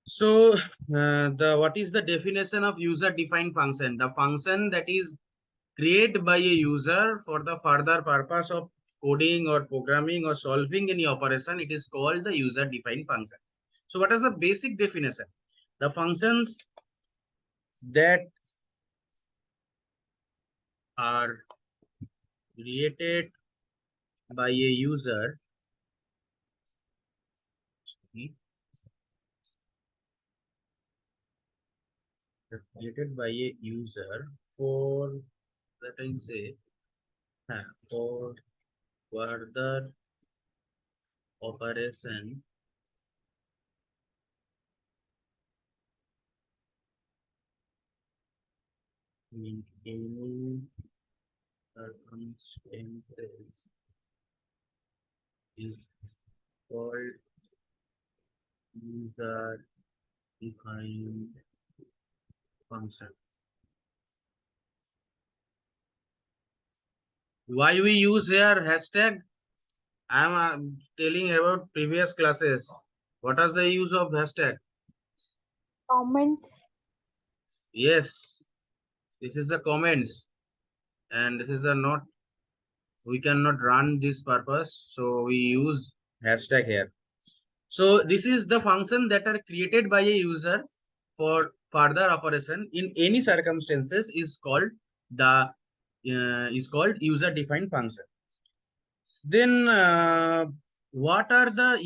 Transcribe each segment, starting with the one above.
So what is the definition of user defined function? The function that is created by a user for the further purpose of coding or programming or solving any operation, it is called the user defined function. So what is the basic definition? The functions that are created by a user created by a user for, let us say, for further operation in any circumstances is called user defined function. Why we use here hashtag? I am telling about previous classes. What is the use of hashtag? Comments. Yes, this is the comments, and this is the not. We cannot run this purpose, so we use hashtag here. So this is the function that are created by a user for further operation in any circumstances is called the user defined function. Then what are the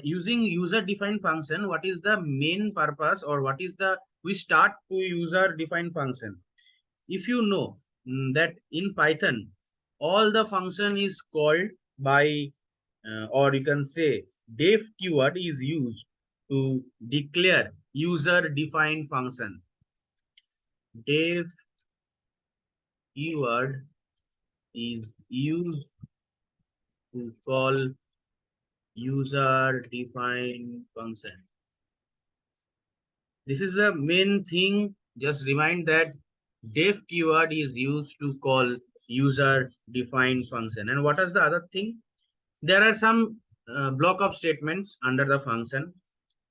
using user defined function? What is the main purpose, or what is the we start to user defined function? If you know that in Python all the function is called by or you can say def keyword is used to declare user defined function. Def keyword is used to call user defined function. This is the main thing. Just remind that def keyword is used to call user defined function. And what is the other thing? There are some block of statements under the function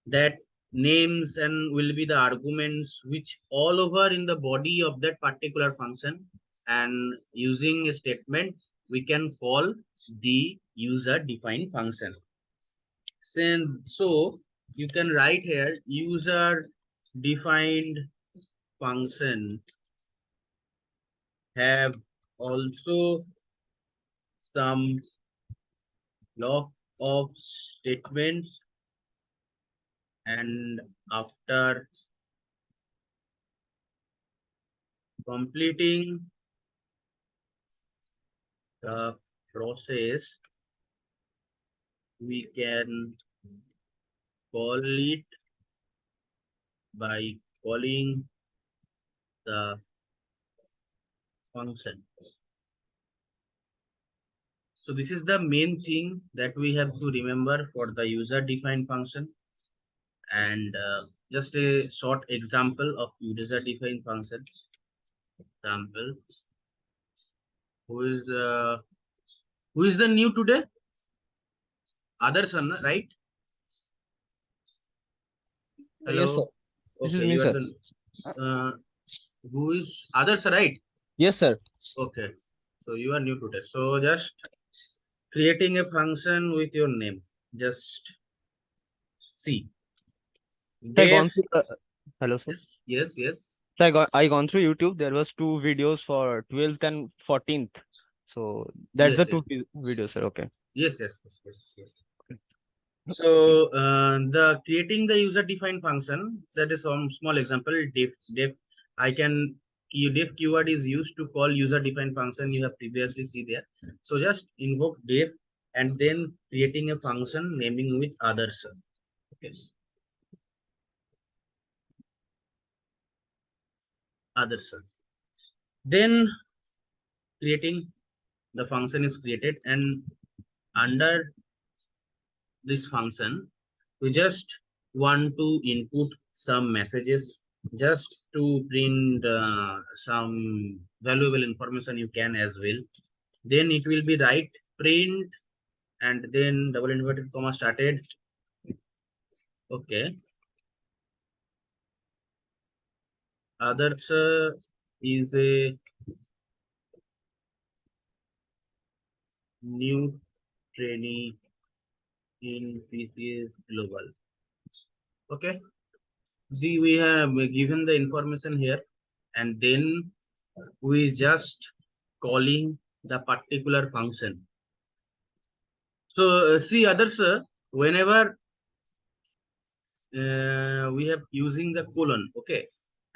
that names and will be the arguments which all over in the body of that particular function, and using a statement we can call the user defined function. So you can write here user defined function have also some block of statements, and after completing the process we can call it by calling the function. So this is the main thing that we have to remember for the user defined function. And just a short example of user defined function. Example, who is uh, who is the new today? Others, right? Yes, sir. Hello. This is Okay, me, you are sir. the who is others, right? Yes, sir. Okay, so you are new today. So just creating a function with your name. Just see. So I Def. gone through. Hello, sir. Yes, yes, yes. So I gone through YouTube. There was two videos for 12th and 14th. So that's the Yes, yes. two videos, sir. Okay. Yes, yes, yes, yes, yes. So the creating the user defined function, that is some small example. Def I can def keyword is used to call user defined function. You have previously see there. So just invoke def and then creating a function naming with others. Okay, others. Then creating the function is created, and under this function we just want to input some messages just to print some valuable information you can as well. Then it will be write print and then double inverted comma started. Okay, Others is a new trainee in PCS Global. Okay, we have given the information here, and then we just calling the particular function. So see others, whenever we have using the colon, okay,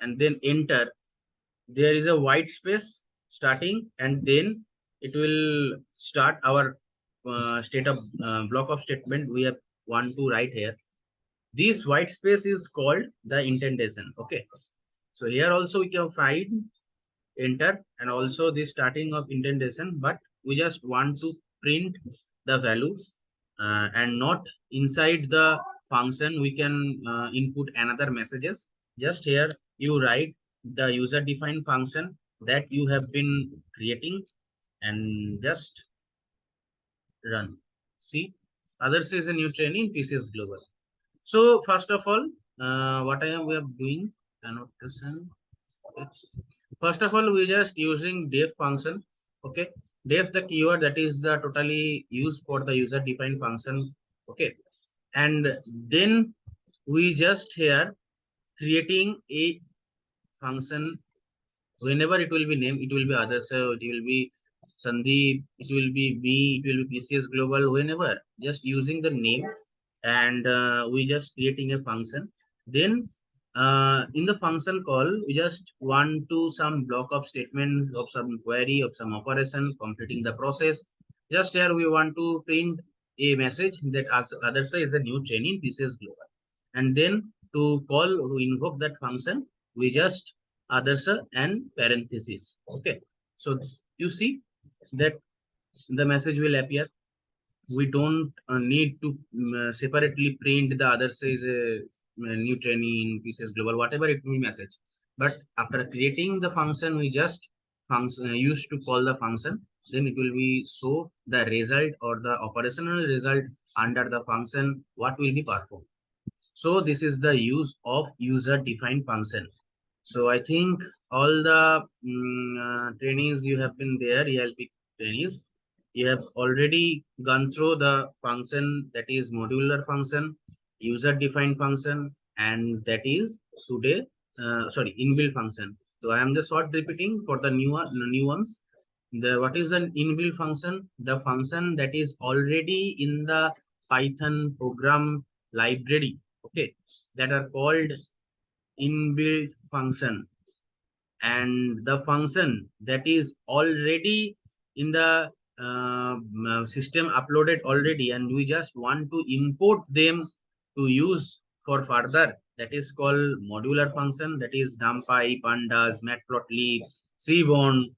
and then enter, there is a white space starting, and then it will start our state of block of statement we have want to write here. This white space is called the indentation. Okay, so here also we can find enter and also the starting of indentation, but we just want to print the value and not inside the function we can input another messages. Just here you write the user defined function that you have been creating and just run. See, others is a new training PCS global. So first of all, what I am we are doing annotation. First of all, we just using def function. Okay, def the keyword that is the totally used for the user defined function. Okay, and then we just here creating a function. Whenever it will be named, it will be other. So it will be Sandeep, it will be me, it will be PCS Global. Whenever just using the name, and we just creating a function. Then in the function call, we just want to some block of statement of some query of some operation completing the process. Just here we want to print a message that as other side is a new chain in PCS Global, and then to call to invoke that function, we just others and parenthesis. Okay, so you see that the message will appear. We don't need to separately print the other says new training pieces global whatever it will message, but after creating the function we just function used to call the function, then it will be show the result or the operational result under the function what will be performed. So this is the use of user defined function. So I think all the trainees you have been there, ELP trainees, you have already gone through the function that is modular function, user defined function, and that is today, sorry, inbuilt function. So I am just short repeating for the new ones. The what is the inbuilt function? The function that is already in the Python program library. Okay, that are called inbuilt function, and the function that is already in the system uploaded already and we just want to import them to use for further, that is called modular function, that is numpy, pandas, matplotlib, seaborn,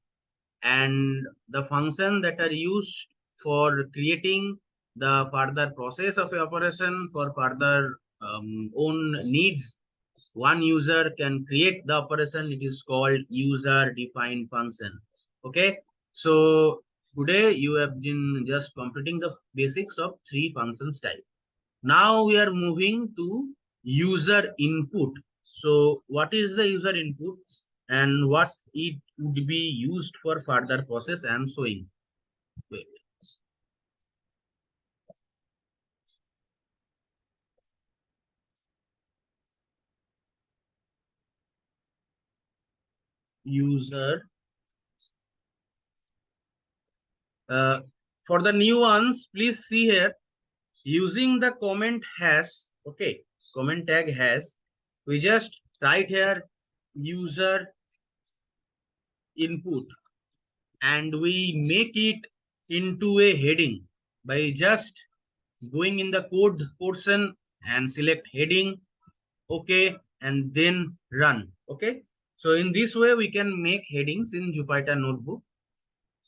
and the function that are used for creating the further process of a operation for further own needs. One user can create the operation, it is called user defined function. Okay, so today you have been just completing the basics of three functions type. Now we are moving to user input. So what is the user input and what it would be used for further process? I am showing. Wait. User uh, for the new ones, please see here using the comment hash. Okay, comment tag hash. We just write here user input and we make it into a heading by just going in the code portion and select heading. Okay, and then run. Okay, so in this way we can make headings in Jupyter notebook.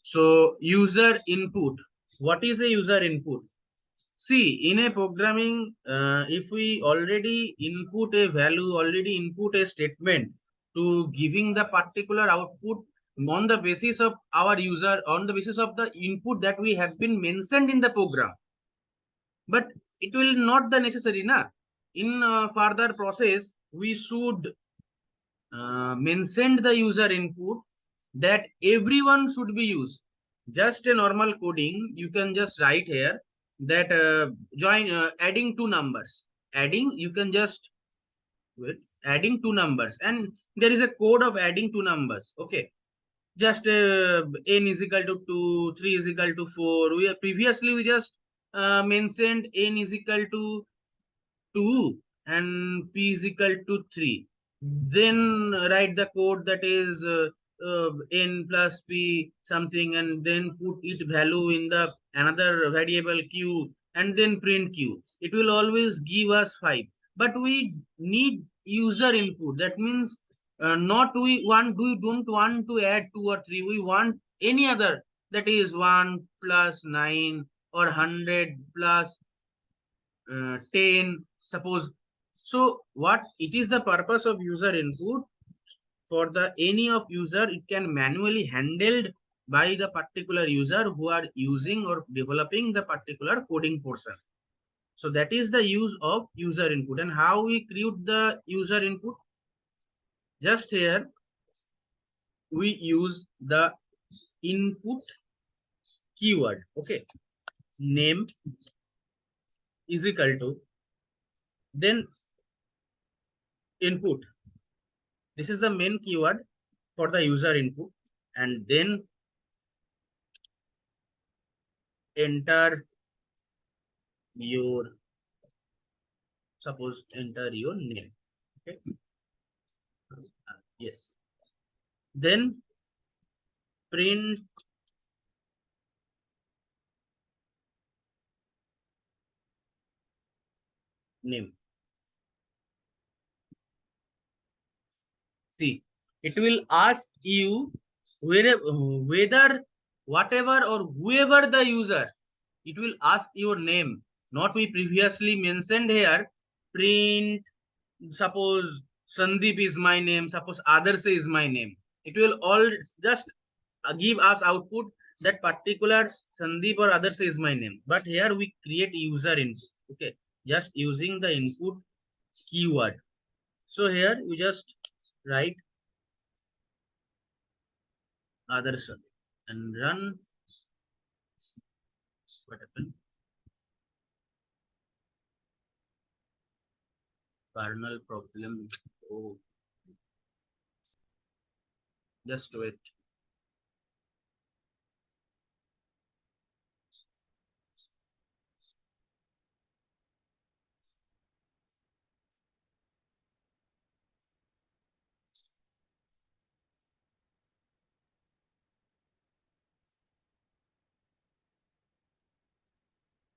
So user input, what is a user input? See, in a programming, if we already input a value, already input a statement to giving the particular output on the basis of our user, on the basis of the input that we have been mentioned in the program. But it will not the necessary, na. In further process, we should mentioned the user input that everyone should be used. Just a normal coding, you can just write here that join adding two numbers. Adding, you can just wait, adding two numbers, and there is a code of adding two numbers. Okay, just n is equal to 2, 3 is equal to 4. We previously we just mentioned n is equal to 2 and p is equal to 3. Then write the code that is n plus p something, and then put it value in the another variable q, and then print q. It will always give us 5. But we need user input. That means not we don't want to add 2 or 3. We want any other, that is 1 plus 9 or 100 plus 10 suppose. So what it is the purpose of user input, for the any of user it can manually handled by the particular user who are using or developing the particular coding portion. So that is the use of user input. And how we create the user input? Just here we use the input keyword. Okay, name is equal to then input. This is the main keyword for the user input, and then enter your, suppose enter your name. Okay, yes, then print name. See, it will ask you whether whatever or whoever the user, it will ask your name. Not we previously mentioned here, print, suppose Sandeep is my name, suppose Adarsh is my name. It will all just give us output that particular Sandeep or Adarsh is my name. But here we create user input. Okay, just using the input keyword. So here you just write Adarsh and run. What happened? Kernel problem. Oh, just wait.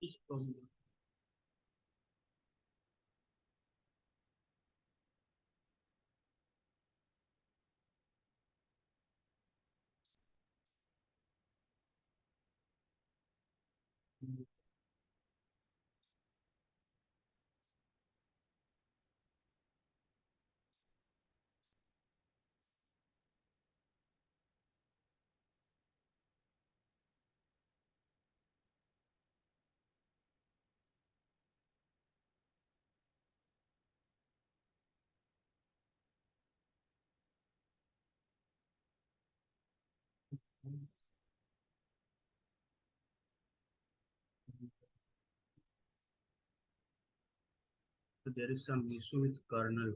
Which problem? So there is some issue with kernel.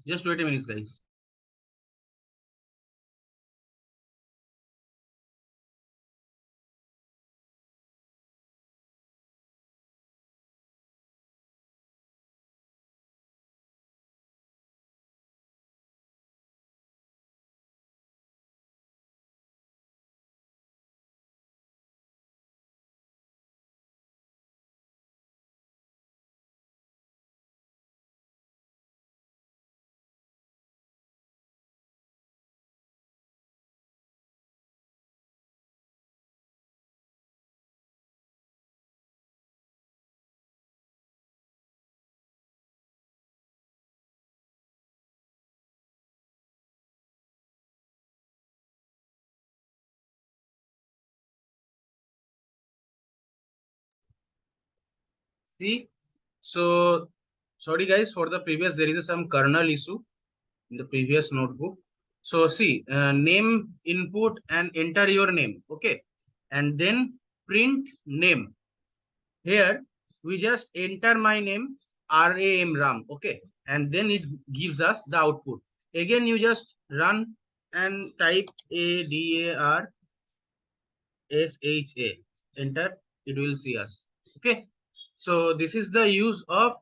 Just wait a minute, guys. See, so sorry guys for the previous, there is some kernel issue in the previous notebook. So see, name input and enter your name, okay, and then print name. Here we just enter my name Ram, okay, and then it gives us the output. Again, you just run and type ADARSHA, enter, it will see us, okay. So this is the use of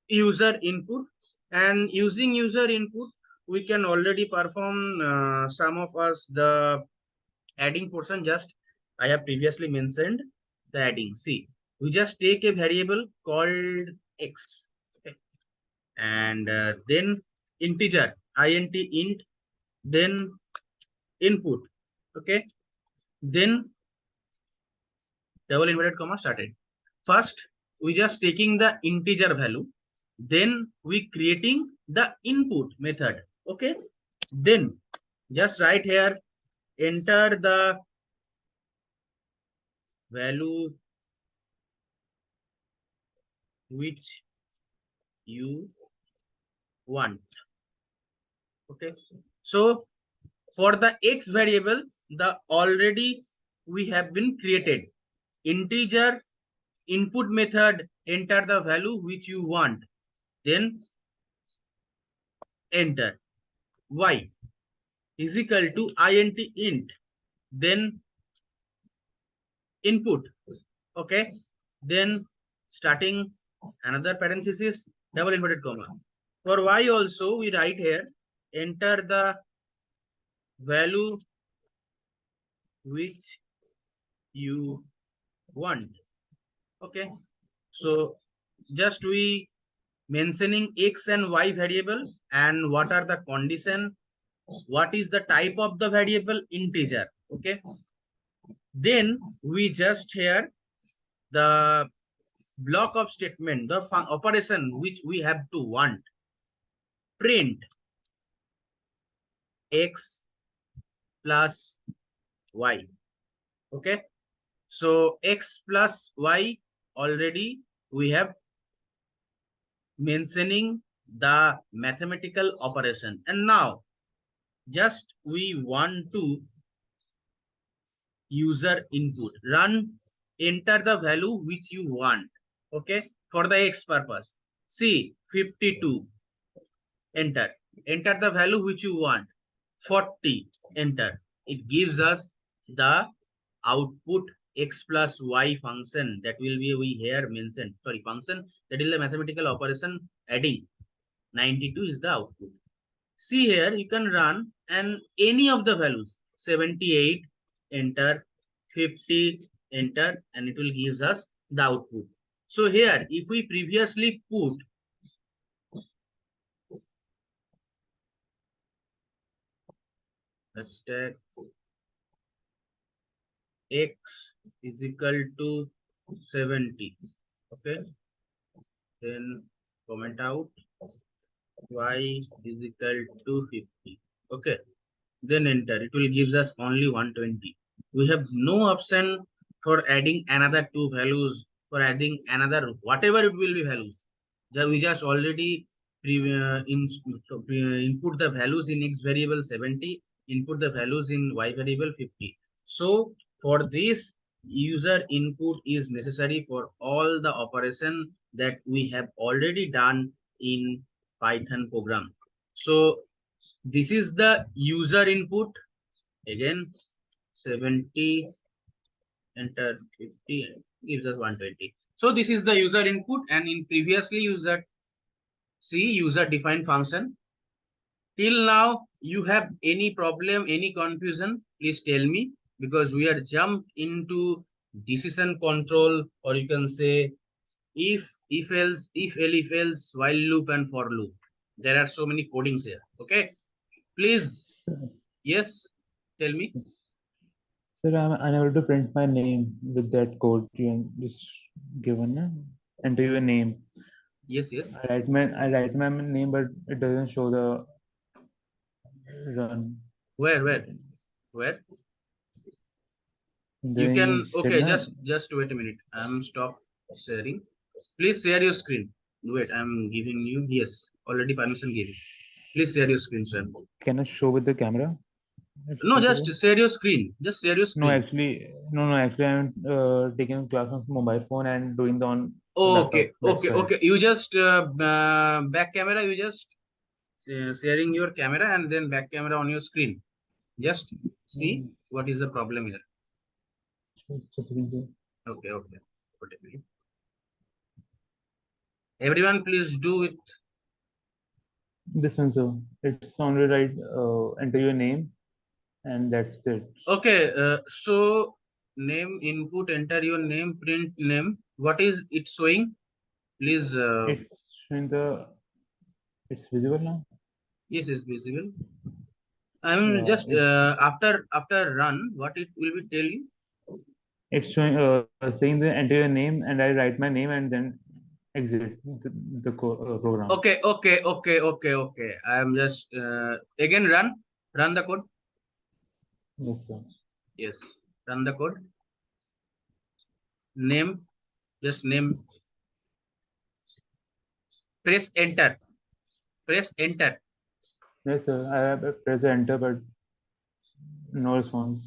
user input, and using user input we can already perform some of us the adding portion. Just I have previously mentioned the adding. See, we just take a variable called x, okay, and then integer int, then input, okay, then double inverted comma started. First, we just taking the integer value, then we creating the input method, okay. Then just write here, enter the value which you want, okay. So for the x variable, the already we have been created integer input method, enter the value which you want, then enter. Y is equal to int, then input, okay, then starting another parenthesis, double inverted comma. For y also we write here, enter the value which you want, okay. So just we mentioning x and y variable, and what are the condition, what is the type of the variable, integer, okay. Then we just here the block of statement, the operation which we have to want, print x plus y, okay. So x plus y already we have mentioning the mathematical operation, and now just we want to user input, run, enter the value which you want, okay, for the x purpose. See, 52, enter, enter the value which you want, 40, enter. It gives us the output x plus y function, that will be we here mentioned, sorry, function, that is the mathematical operation adding. 92 is the output. See here, you can run and any of the values, 78, enter, 50, enter, and it will gives us the output. So here, if we previously put hashtag x is equal to 70, okay, then comment out y is equal to 50, okay, then enter, it will gives us only 120. We have no option for adding another two values, for adding another whatever it will be values. We just already input the values in x variable 70, input the values in y variable 50. So for this, user input is necessary for all the operation that we have already done in Python program. So this is the user input. Again, 70, enter, 50, gives us 120. So this is the user input, and in previously user, see user defined function. Till now, you have any problem, any confusion, please tell me, because we are jumped into decision control, or you can say if else, if else, while loop and for loop. There are so many codings here. Okay, please, Sir, yes, tell me. sir, I'm unable to print my name with that code you just given. Enter your name. Yes, yes. I write my name, but it doesn't show the run Where, where, button. where? In the You can, initial, okay, na? just wait a minute. I'm stop sharing. Please share your screen. Wait, I'm giving you. Yes, already permission given. Please share your screen, sir. Can I show with the camera? If No, just possible. share your screen. Just share your No, screen. actually, no. Actually, I'm taking class on mobile phone and doing the on laptop. Okay, That's okay, why. okay. You just back camera. You just sharing your camera and then back camera on your screen. Just see Mm, what is the problem here. just a second, sir. Okay, okay. Okay. Everyone, please do it. This one, sir. It's only right. Enter your name, and that's it. Okay, so name input, enter your name, print name. What is it showing? Please, It's showing the. It's visible now. yes, it's visible. I'm Yeah, just after run, what it will be tell you? it's showing saying the enter your name, and I write my name and then exit the program. Okay, okay, okay, okay, okay. I'm just again run the code. Yes, sir. Yes, run the code. Name, just name. Press enter. Press enter. Yes, sir. I have pressed enter, but no response.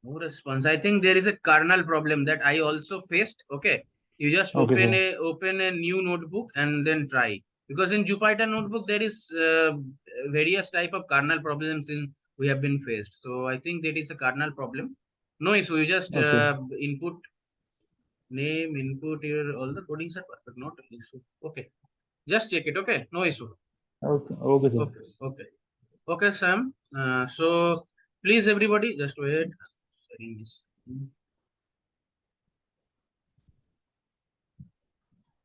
No response. I think there is a kernel problem that I also faced. Okay, you just Okay, sir. open a new notebook and then try, because in Jupyter notebook there is various type of kernel problems in we have been faced. So I think that is a kernel problem. No issue. You just Okay. input name, input your all the codings are perfect. Not an issue. Okay, just check it. Okay, no issue. Okay. Okay, sir. Okay, okay, okay, Sam. So please everybody just wait. Sharing this.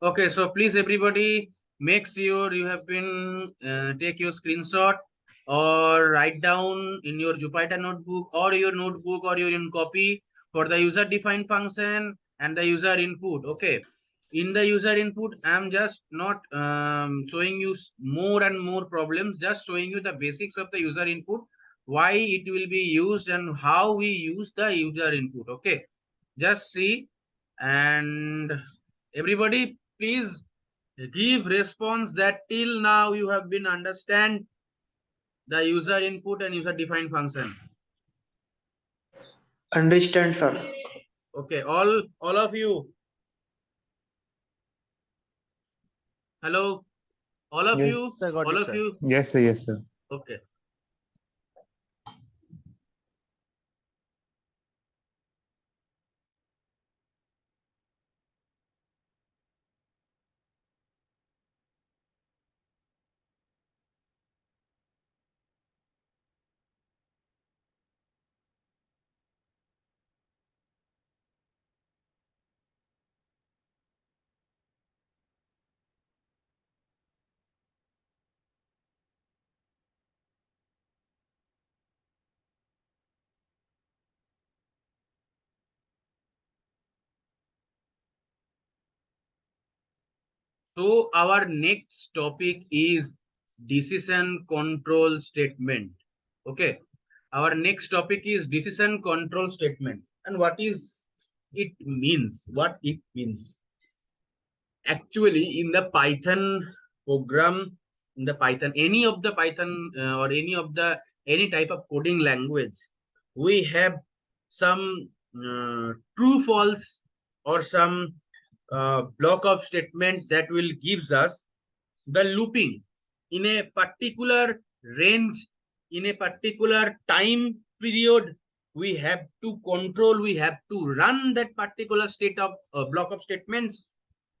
Okay, so please everybody make sure you have been take your screenshot or write down in your Jupyter notebook or your notebook or your in copy for the user defined function and the user input. Okay, in the user input, I'm just not showing you more and more problems, just showing you the basics of the user input, why it will be used and how we use the user input. Okay, just see. And everybody please give response that till now you have been understand the user input and user defined function. Understand, sir. Okay, all of you, hello, all of Yes. you, I got all it, of sir. you. Yes, sir. Yes, sir. Okay, so our next topic is decision control statement. Okay, our next topic is decision control statement and what is it means, what it means. Actually in the Python program, in the Python, any of the Python or any of the any type of coding language, we have some true false or some block of statement that will gives us the looping in a particular range, in a particular time period. We have to control, we have to run that particular state of block of statements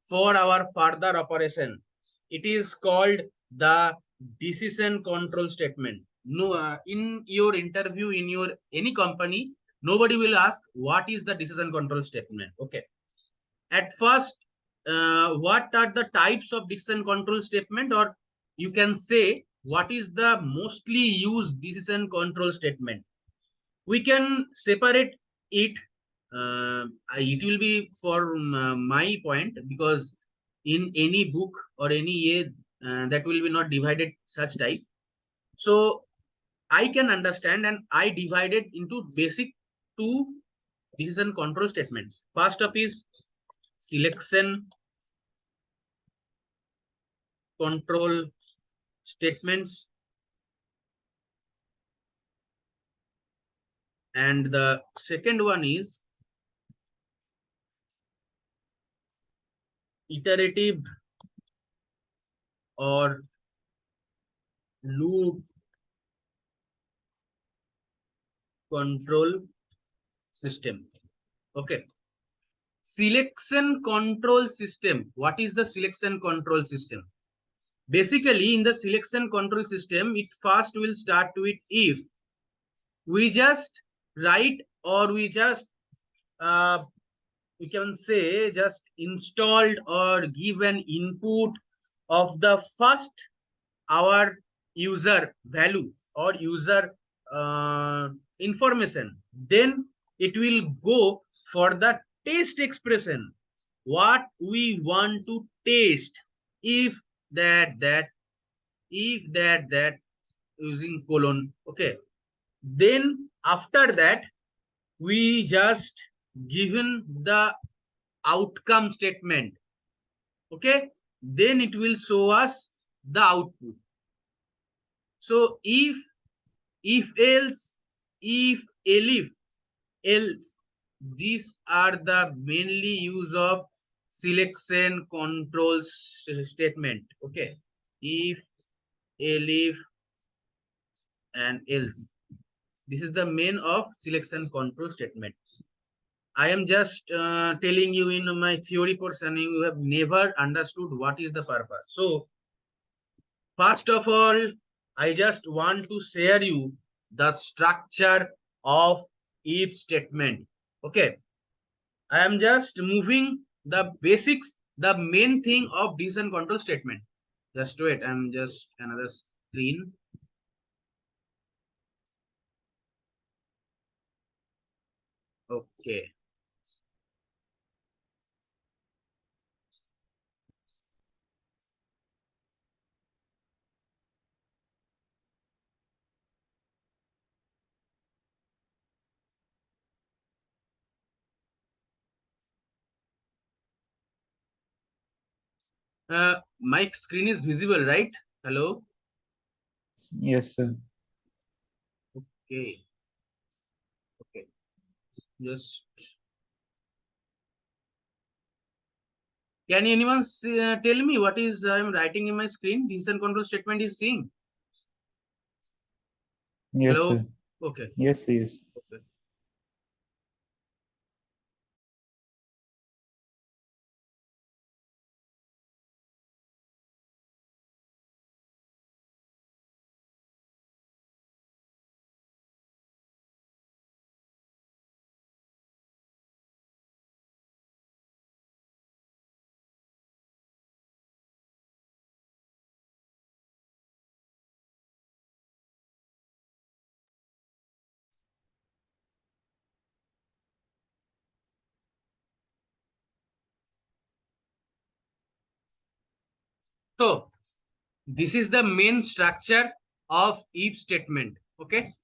for our further operation. It is called the decision control statement. No, in your interview, in your any company, nobody will ask what is the decision control statement. Okay, at first, what are the types of decision control statement, or you can say what is the mostly used decision control statement. We can separate it. It will be for my point, because in any book or any year that will be not divided such type. So I can understand and I divided into basic two decision control statements. First up is selection control statements, and the second one is iterative or loop control system. Okay. Selection control system. What is the selection control system? Basically, in the selection control system, it first will start with if. We just write, or we just we can say just installed or give an input of the first our user value or user information, then it will go for the test expression what we want to test. If that if that using colon. Okay, then after that we just given the outcome statement. Okay, then it will show us the output. So if else, if elif else, these are the mainly use of selection control statement. Okay, if, elif, and else, this is the main of selection control statement. I am just telling you in my theory portion, you have never understood what is the purpose. So first of all, I just want to share you the structure of if statement. Okay, I am just moving the basics, the main thing of decision control statement. Just wait, I'm just another screen. Okay. My screen is visible, right? Hello. Yes, sir. Okay. Okay. Just can anyone tell me what is I'm writing in my screen? Decision control statement is seeing. Yes, Hello. sir. Okay. Yes, yes. Okay. So this is the main structure of if statement. Okay.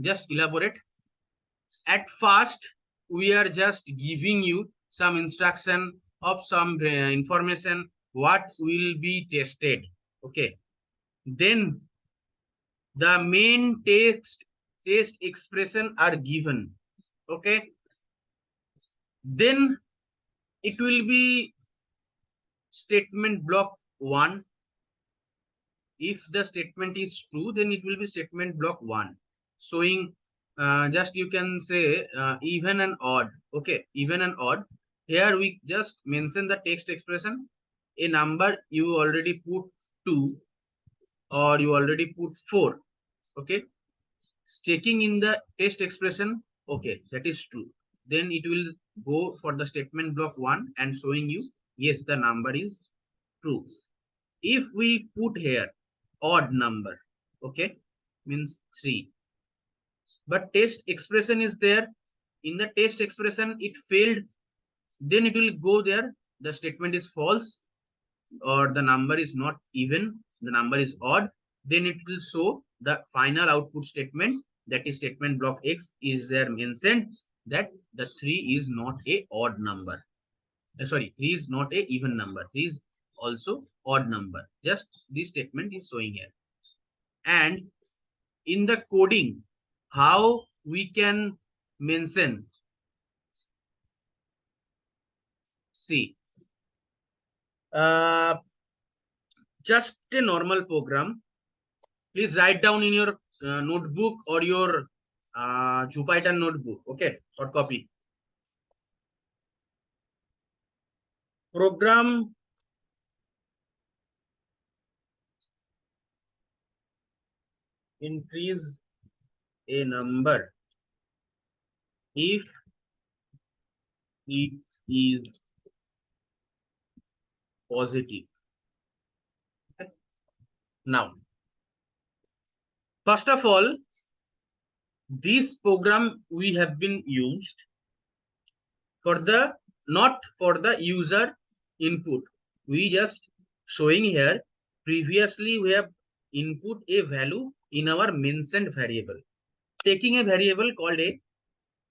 Just elaborate. At first, we are just giving you some instruction of some information what will be tested. Okay. Then the main test expression are given. Okay. Then it will be statement block 1. If the statement is true, then it will be statement block 1 showing just you can say even and odd. Okay, even and odd. Here we just mention the text expression. A number you already put 2 or you already put 4. Okay, checking in the test expression. Okay, that is true. Then it will go for the statement block 1 and showing you yes, the number is true. If we put here odd number, okay, means 3, but test expression is there, in the test expression it failed, then it will go there, the statement is false or the number is not even, the number is odd, then it will show the final output statement, that is statement block X is there mentioned that the 3 is not a odd number. Sorry, 3 is not a even number. 3 is also odd number. Just this statement is showing here. And in the coding, how we can mention, see, just a normal program. Please write down in your notebook or your Jupyter notebook, okay, or copy. Program increase a number if it is positive. Okay. Now, first of all, this program we have been used for the, not for the user input. We just showing here, previously we have input a value in our mentioned variable, taking a variable called a,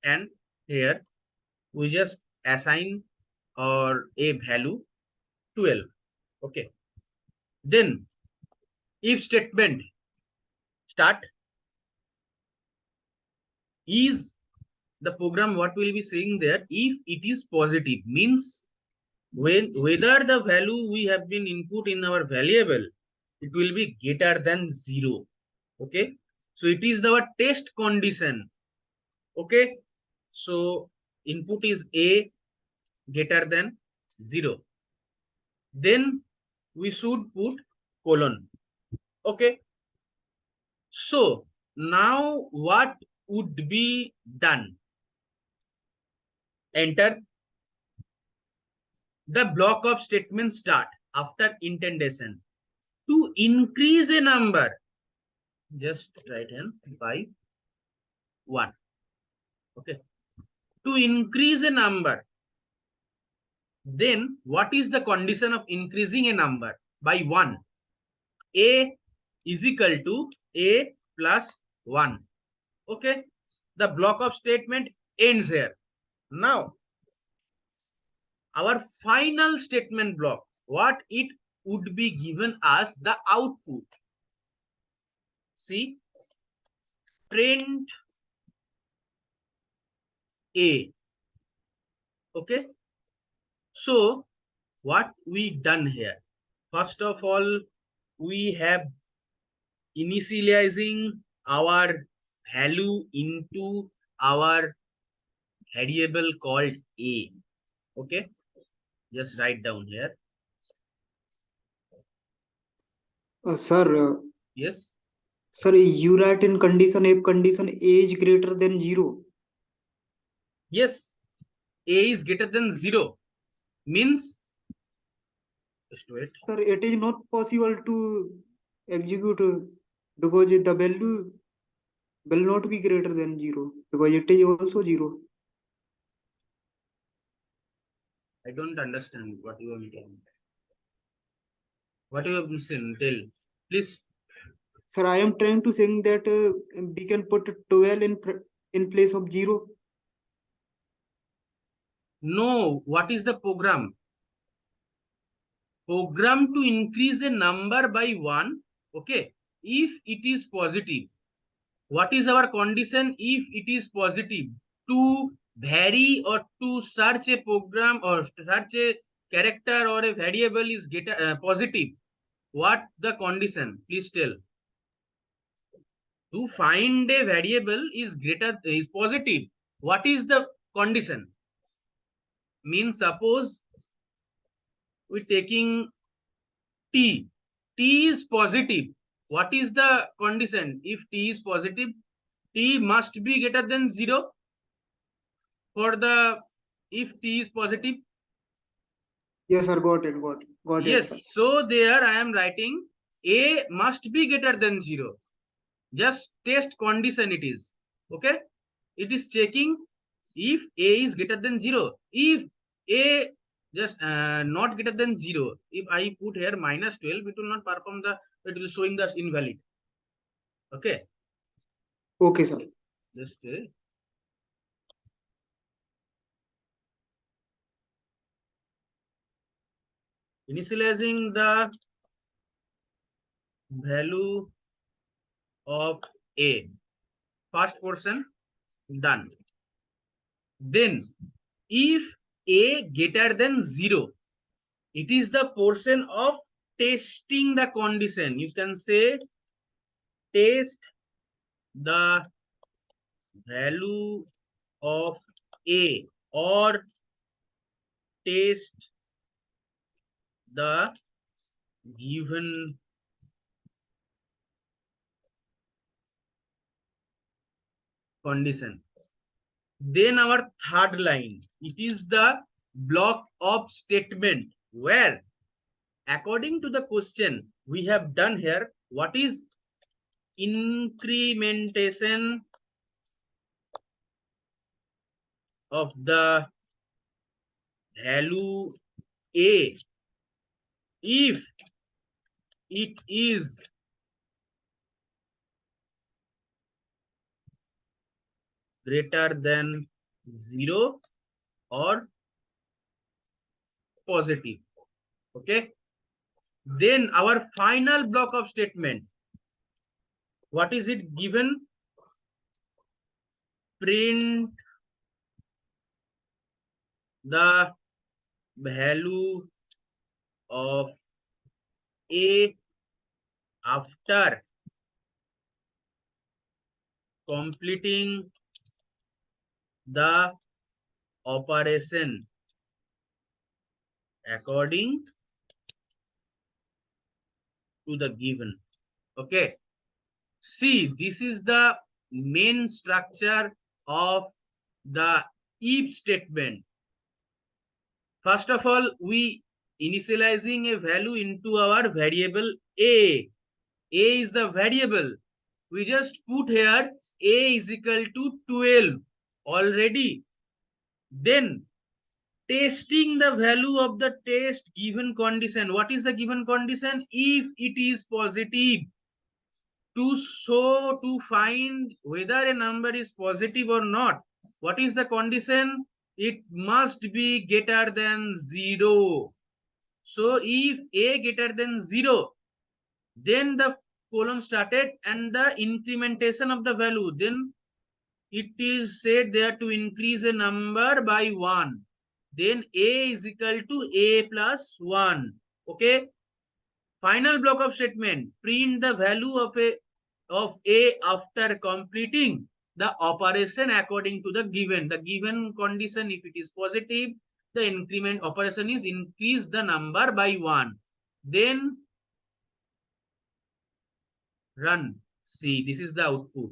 and here we just assign or a value 12. Okay, then if statement start, is the program what will be saying there, if it is positive means when whether the value we have been input in our variable, it will be greater than 0. Okay, so it is our test condition. Okay, so input is a greater than 0, then we should put colon. Okay, so now what would be done, enter the block of statement start after indentation to increase a number, just write in by 1. Okay, to increase a number, then what is the condition of increasing a number by 1? A is equal to a plus 1. Okay, the block of statement ends here. Now our final statement block, what it would be given as the output, see, print a. Okay, so what we done here, first of all we have initializing our value into our variable called a. Okay, just write down here. Sir, Yes, sir, you write in condition if condition A is greater than 0. yes, a is greater than 0 means, just wait, Sir, it is not possible to execute because the value will not be greater than 0 because it is also 0. I don't understand what you are saying. What you have listened, tell, please. Sir, I am trying to saying that we can put 12 in place of 0. No, what is the program? Program to increase a number by 1. Okay, if it is positive, what is our condition? If it is positive, to vary or to search a program or search a character or a variable is positive, what the condition, please tell. To find a variable is positive, what is the condition? Means suppose we taking t, t is positive, what is the condition? If t is positive, t must be greater than 0 for the, if t is positive. Yes, sir, got it, got it, Yes, sir. so there I am writing a must be greater than 0, just test condition it is. Okay, it is checking if a is greater than 0. If a just not greater than 0, if I put here minus 12, it will not perform the, it will showing the invalid. Okay, Okay, sir. just Initializing the value of A. First portion done. Then if A greater than 0, it is the portion of testing the condition. You can say test the value of A or test the given condition. Then our third line, it is the block of statement where according to the question we have done here, what is incrementation of the value A if it is greater than 0 or positive. Okay. Then our final block of statement, what is it given? Print the value of A after completing the operation according to the given. Okay. See, this is the main structure of the if statement. First of all, we initializing a value into our variable A. A is the variable. We just put here A is equal to 12 already. Then testing the value of the test given condition. What is the given condition? If it is positive, to find whether a number is positive or not, what is the condition? It must be greater than 0. So if A greater than 0, then the column started and the incrementation of the value, then it is said there to increase a number by 1. Then A is equal to A plus 1. Okay. Final block of statement, print the value of A after completing the operation according to the given condition. If it is positive, the increment operation is increase the number by 1. Then run. See, this is the output.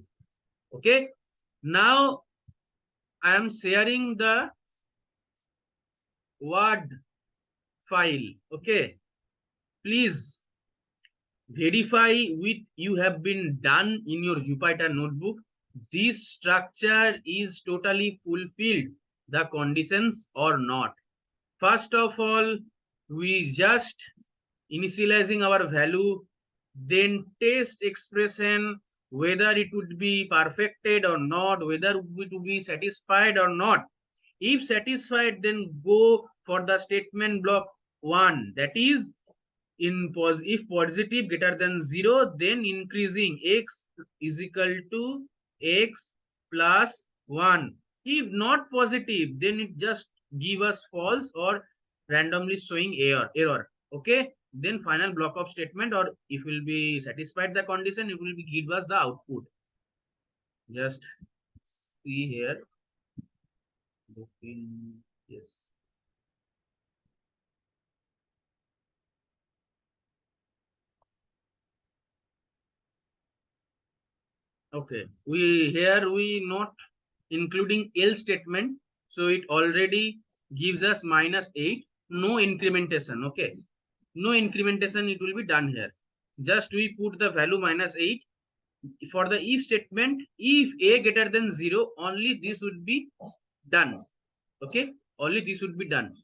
Okay. Now I am sharing the Word file. Okay. Please verify with you have been done in your Jupyter notebook. This structure is totally fulfilled the conditions or not. First of all, we just initializing our value, then test expression whether it would be perfected or not, whether it would be satisfied or not. If satisfied, then go for the statement block 1, that is if positive greater than 0, then increasing x is equal to x plus 1. If not positive, then it just give us false or randomly showing error. Okay. Then final block of statement, or if will be satisfied the condition, it will be give us the output. Just see here. Yes. Okay. We not including else statement. So it already gives us -8. No incrementation. Okay. No incrementation, it will be done here. Just we put the value -8. For the if statement, if A greater than 0, only this would be done. Okay. Only this would be done.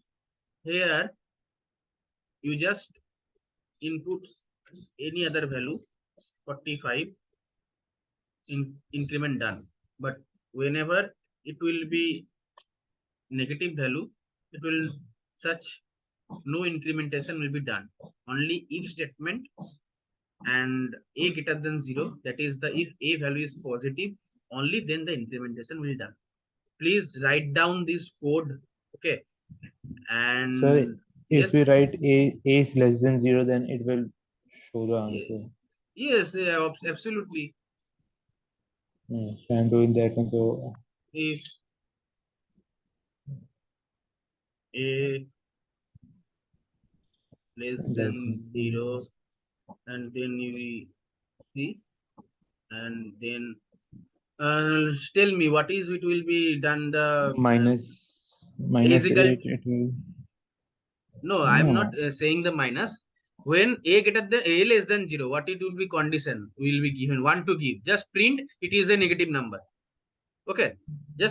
Here, you just input any other value, 45, increment done. But whenever it will be negative value, it will search no incrementation will be done. Only if statement and a greater than 0, that is the if a value is positive, only then the incrementation will be done. Please write down this code. Okay. And So if we yes, write a is less than 0, then it will show the answer. yes, yeah, absolutely. So I'm doing that one. So If a less less than than 0, and then you see, and then tell me what is it will be done the minus equal. 8, it will. No, I'm not No, saying the minus. When a greater than a less than 0, what it will be condition will be given one to give. Just print it is a negative number. Okay,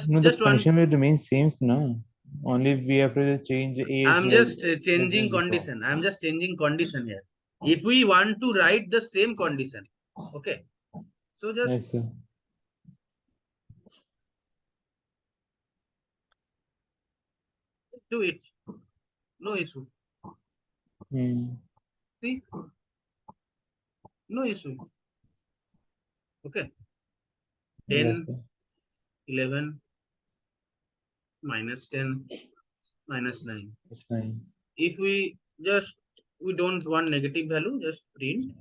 no, the just one. condition will remain same. No, only we have to change a is I'm just less changing than 0. condition. I'm just changing condition here. If we want to write the same condition, okay. So just Yes, sir. do it. No issue. See, no issue. Okay. Yes, 10, sir. 11, minus 10, minus 9. It's fine. If we don't want negative value, just print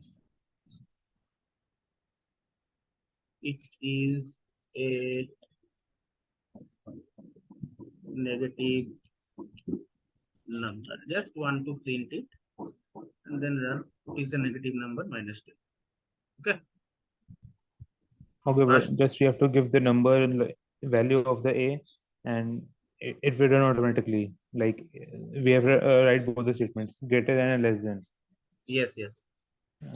it is a negative number. Just want to print it and then run. It is a negative number minus 10. Okay. Okay, First, but just we have to give the number and value of the a, and it will run automatically. Like we have to write both the statements, greater than and less than. yes, yes.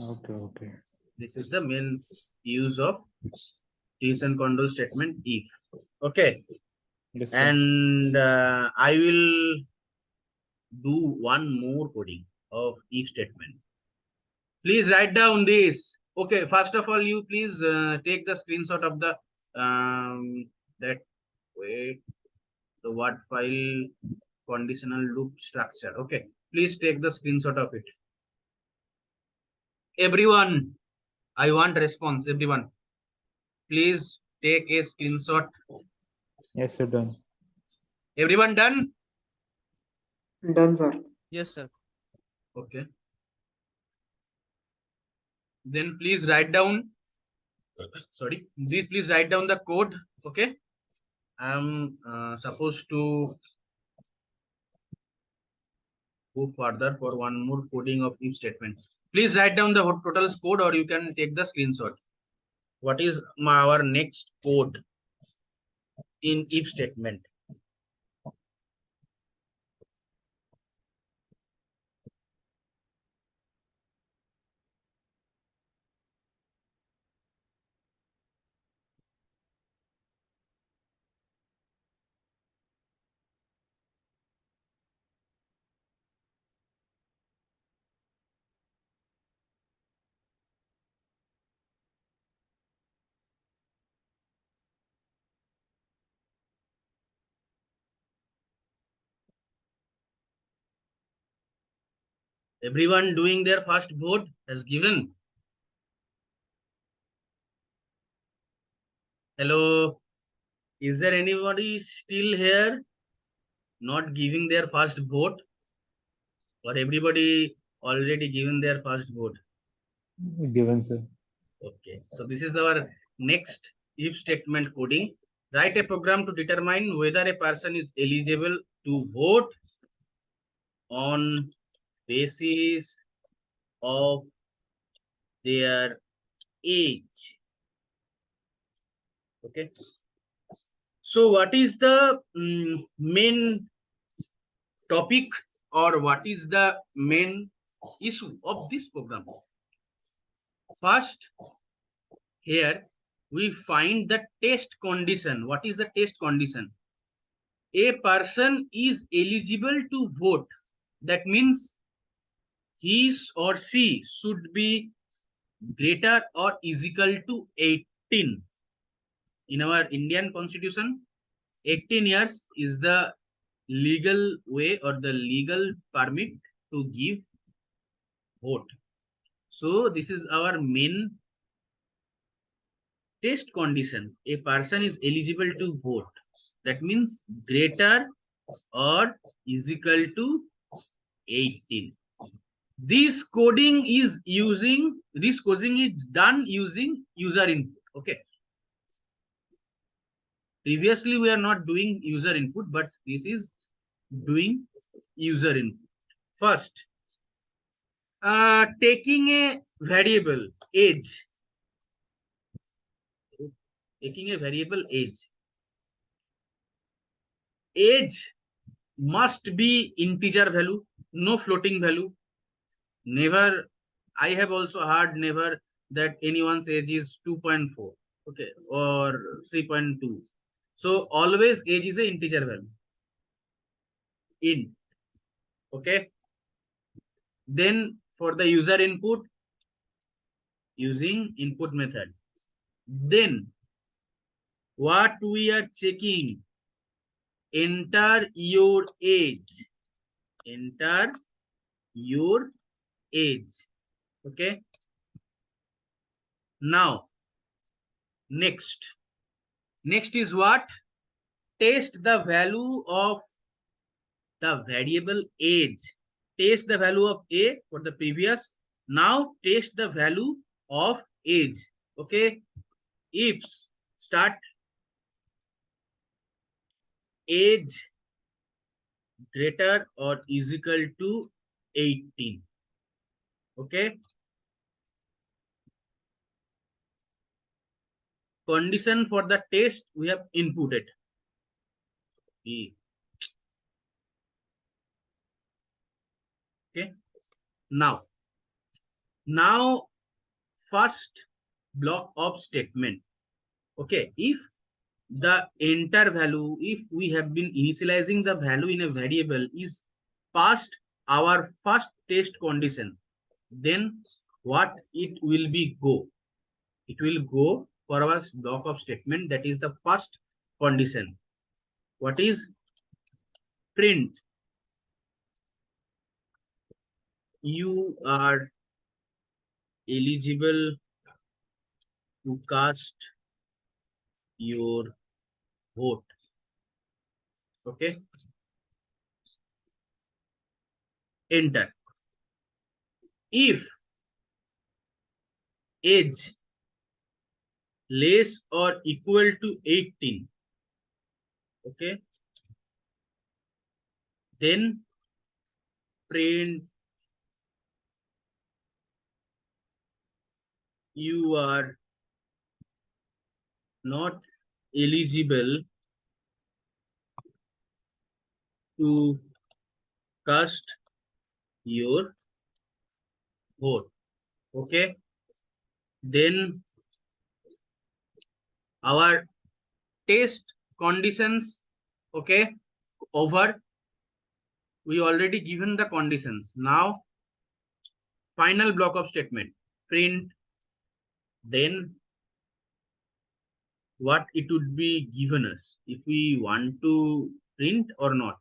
Okay, okay. This is the main use of Tison control statement if. Okay. Yes, sir. And I will do one more coding of if statement. Please write down this. Okay, first of all, you please take the screenshot of the that wait the word file conditional loop structure. Okay, please take the screenshot of it. Everyone, I want response. Everyone, please take a screenshot. Yes, sir. Done. Everyone done? Done, sir. Yes, sir. Okay. Then please write down. Sorry, please write down the code. Okay. I'm supposed to go further for one more coding of if statement. Please write down the total code or you can take the screenshot. What is our next code in if statement? Everyone doing their first vote has given. Hello. Is there anybody still here not giving their first vote? Or everybody already given their first vote? Given, sir. Okay. So this is our next if statement coding. Write a program to determine whether a person is eligible to vote on basis of their age. Okay. So what is the main topic or what is the main issue of this program? First, here we find the test condition. What is the test condition? A person is eligible to vote. That means he or she should be greater or is equal to 18. In our Indian constitution, 18 years is the legal way or the legal permit to give vote. So this is our main test condition. A person is eligible to vote. That means greater or is equal to 18. This coding is done using user input. Okay. Previously, we are not doing user input, but this is doing user input. First, taking a variable age. Taking a variable age. Age must be integer value, no floating value. Never, I have also heard never that anyone's age is 2.4, okay, or 3.2. So always age is a integer value. Int, okay. Then for the user input, using input method. Then what we are checking, enter your age. Enter your age. Okay. Now, next is what? Test the value of the variable age. Test the value of A for the previous. Now test the value of age. Okay. If start age greater or is equal to 18. Okay. Condition for the test we have inputted. Okay. Now first block of statement. Okay. If the enter value, if we have been initializing the value in a variable is past our first test condition, then what it will be go? It will go for our block of statement, that is the first condition. What is? Print. You are eligible to cast your vote. Okay. Enter. If age less or equal to 18, okay, then print you are not eligible to cast your vote. Okay. Then our test conditions, okay, over. We already given the conditions. Now final block of statement, print, then what it would be given us if we want to print or not.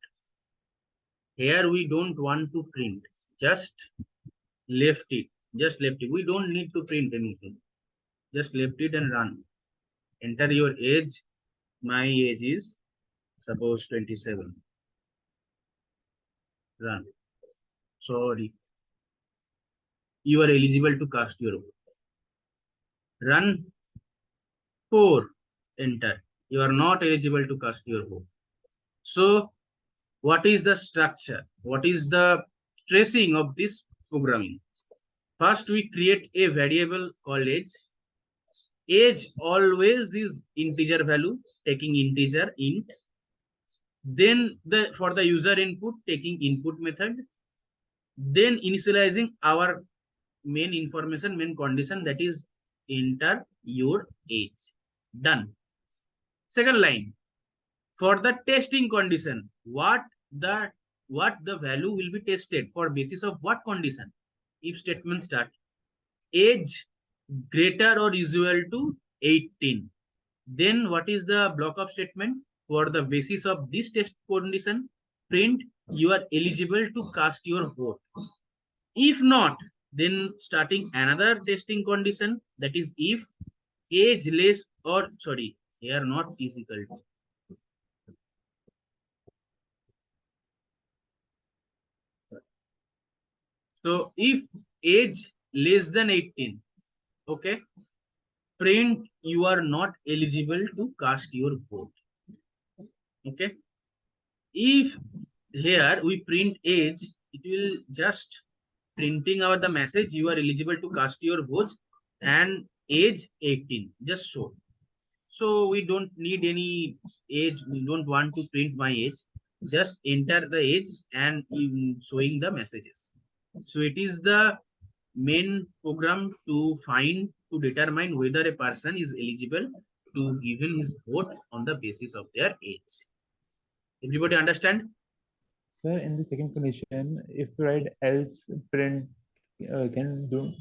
Here we don't want to print, just left it. We don't need to print anything. Just left it and run. Enter your age. My age is suppose 27. Run. Sorry. You are eligible to cast your vote. Run 4. Enter. You are not eligible to cast your vote. So what is the structure? What is the tracing of this programming? First, we create a variable called age. Age always is integer value, taking integer int. Then for the user input, taking input method. Then initializing our main information, main condition, that is enter your age. Done. Second line, for the testing condition, what the value will be tested for basis of what condition? If statement start age greater or equal to 18, then what is the block of statement for the basis of this test condition? print you are eligible to cast your vote. If not, then starting another testing condition, that is if age less or sorry, here not is equal to. So if age less than 18, okay, print you are not eligible to cast your vote. Okay. If here we print age, it will just printing out the message you are eligible to cast your vote and age 18, just so. So we don't need any age, we don't want to print my age, just enter the age and showing the messages. So it is the main program to find, to determine whether a person is eligible to given his vote on the basis of their age. Everybody understand? Sir, in the second condition, if you write else, print can do.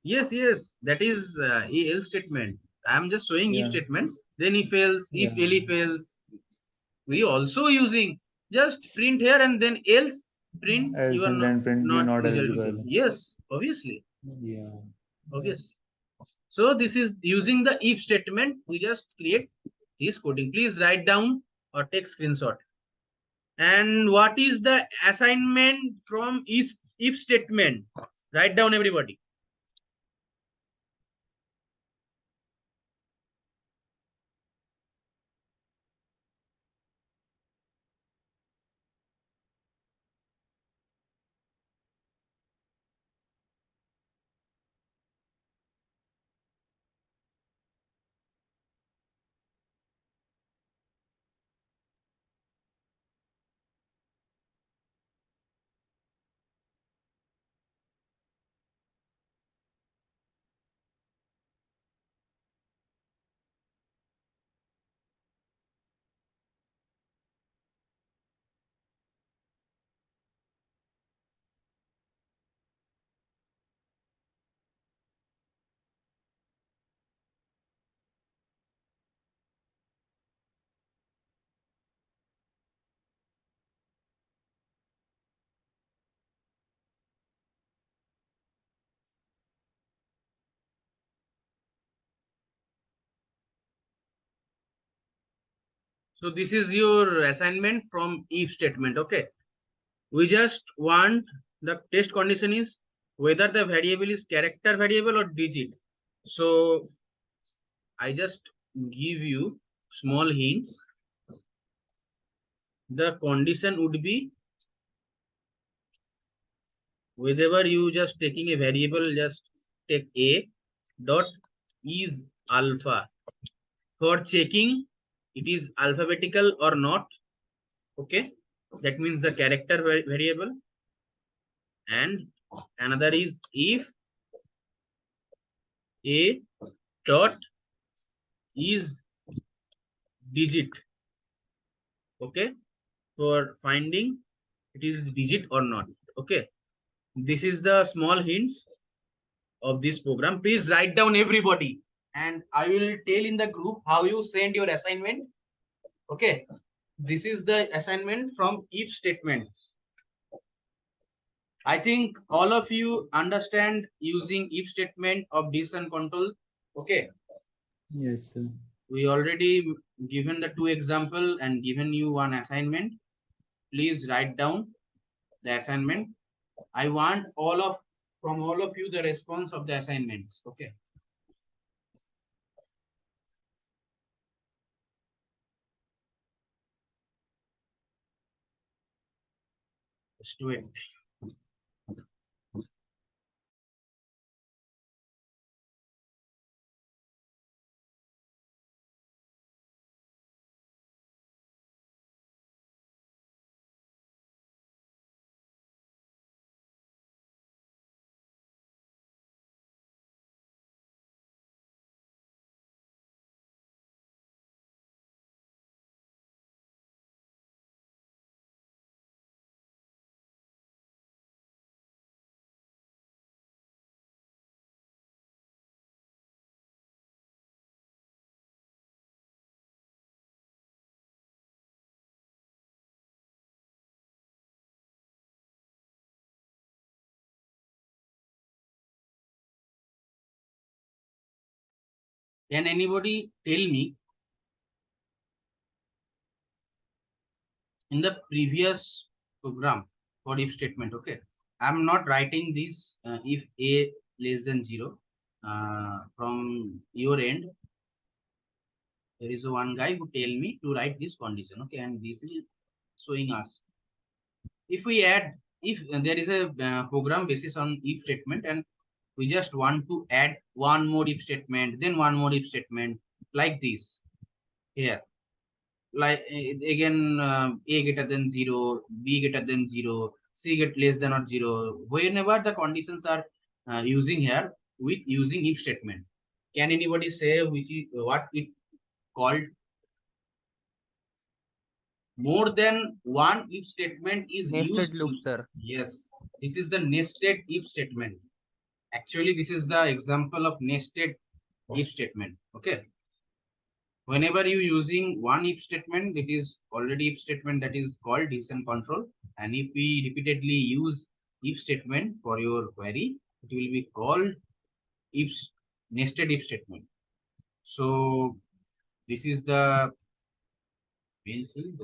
Yes, yes, that is a else statement. I am just showing if Yeah, statement. Then if else, if yeah. elif else, we also using just print here and then else print you Else are and not then print you're not not eligible to give. eligible. Yes, obviously, Yeah. obviously. So this is using the if statement. We just create this coding. Please write down or take screenshot. And what is the assignment from if statement? Write down everybody. So this is your assignment from if statement. Okay. We just want the test condition is whether the variable is character variable or digit. So I just give you small hints. The condition would be whenever you just taking a variable, just take a dot is alpha. For checking it is alphabetical or not. Okay. That means the character variable. And another is if a dot is digit. Okay, for finding it is digit or not. Okay, this is the small hints of this program. Please write down everybody and I will tell in the group how you send your assignment. Okay, this is the assignment from if statements. I think all of you understand using if statement of decision control. Okay, Yes, sir. we already given the two example and given you one assignment. Please write down the assignment. I want all of from all of you the response of the assignments. Okay. Just do it. Can anybody tell me in the previous program for if statement? Okay, I'm not writing this if a less than 0 from your end. There is one guy who tell me to write this condition. Okay, and this is showing us if we add, if there is a program basis on if statement and we just want to add one more if statement, then one more if statement, like this here, like again a greater than 0, b greater than 0, c get less than or 0, whenever the conditions are using here with using if statement. Can anybody say which is what it called? More than one if statement is Nested used loop, to, sir. yes, this is the nested if statement. Actually, this is the example of nested if statement. Okay, whenever you using one if statement, it is already if statement that is called decision control, and if we repeatedly use if statement for your query, it will be called if nested if statement. So this is the main thing.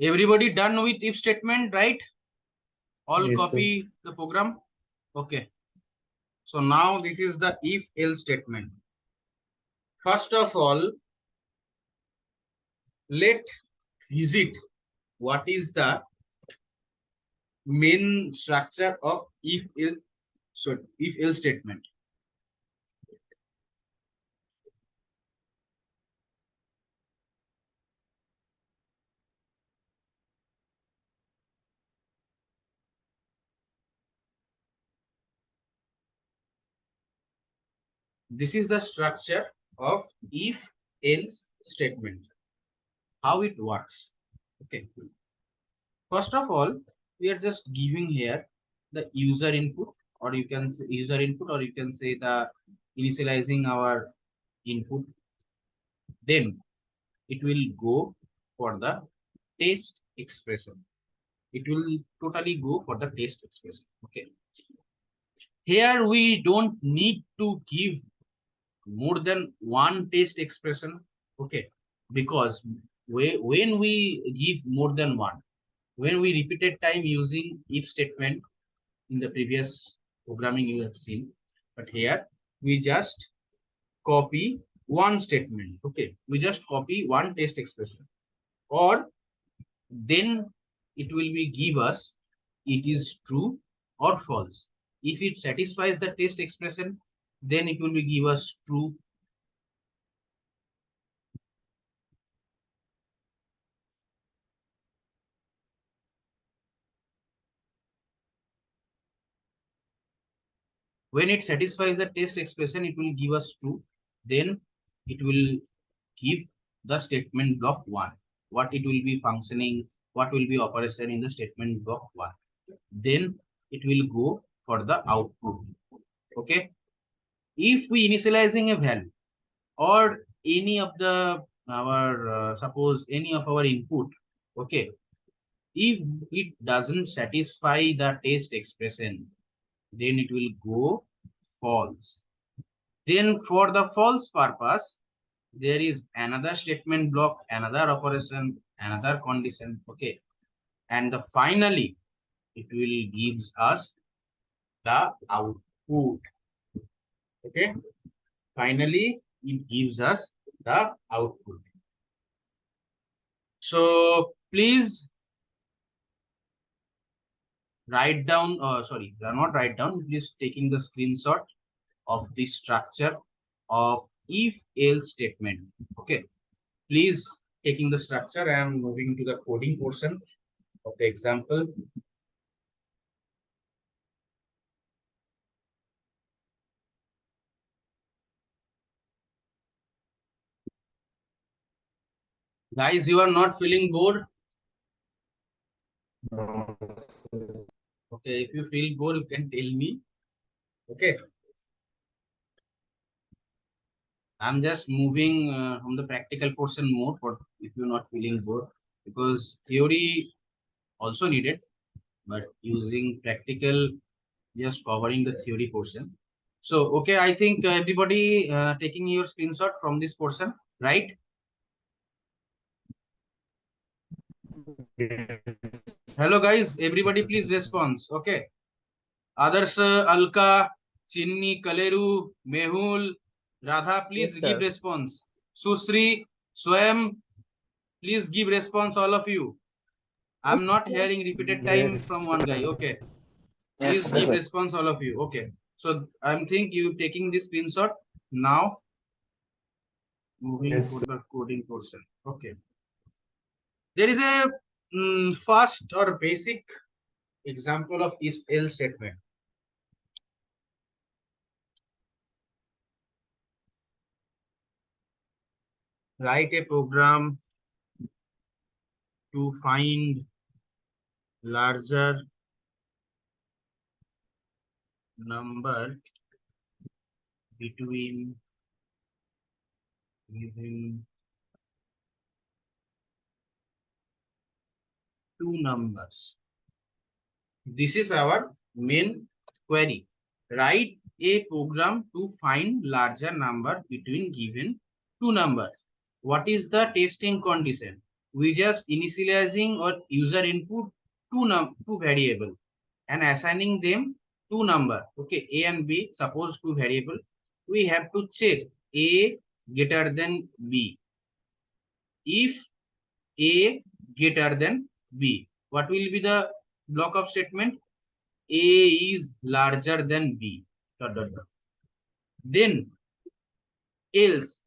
Everybody done with if statement, right? All Yes, sir. copy the program. Okay. So now this is the if else statement. First of all, let visit what is the main structure of if else statement. This is the structure of if else statement. How it works. Okay. First of all, we are just giving here the user input, or you can say user input, or you can say the initializing our input. Then it will go for the test expression. It will totally go for the test expression. Okay. Here we don't need to give more than one test expression. Okay. Because when we give more than one, when we repeated time using if statement in the previous programming you have seen, but here we just copy one statement. Okay. We just copy one test expression, or then it will be give us it is true or false. If it satisfies the test expression, then it will be give us true. When it satisfies the test expression, it will give us true. Then it will give the statement block 1, what it will be functioning, what will be operation in the statement block 1. Then it will go for the output. Okay. If we initializing a value or any of the our suppose any of our input, okay, if it doesn't satisfy the test expression, then it will go false. Then for the false purpose, there is another statement block, another operation, another condition. Okay, and finally it will gives us the output. Okay, finally it gives us the output. So please write down, sorry, not write down, please taking the screenshot of the structure of if else statement. Okay, please taking the structure. I am moving to the coding portion of the example. Guys, you are not feeling bored? No. Okay, if you feel bored, you can tell me. Okay. I'm just moving from the practical portion mode for if you're not feeling bored, because theory also needed, but using practical, just covering the theory portion. So, okay, I think everybody taking your screenshot from this portion, right? Hello, guys. Everybody, please respond. Okay. Others, Alka, Chinni, Kaleru, Mehul, Radha, please Yes, give sir. response. Susri, Swam, please give response, all of you. I'm not hearing repeated time Yes. from one guy. Okay. Yes, Please okay, give sir. response, all of you. Okay. So I'm think you taking this screenshot now. Moving for Yes. the coding portion. Okay. There is a first or basic example of if else statement. Write a program to find larger number between given two numbers. This is our main query. Write a program to find larger number between given two numbers. What is the testing condition? We just initializing or user input two variable and assigning them two number. Okay, A and B, suppose two variable. We have to check A greater than B. If A greater than B, what will be the block of statement? A is larger than B. Dot, dot, dot. Then else,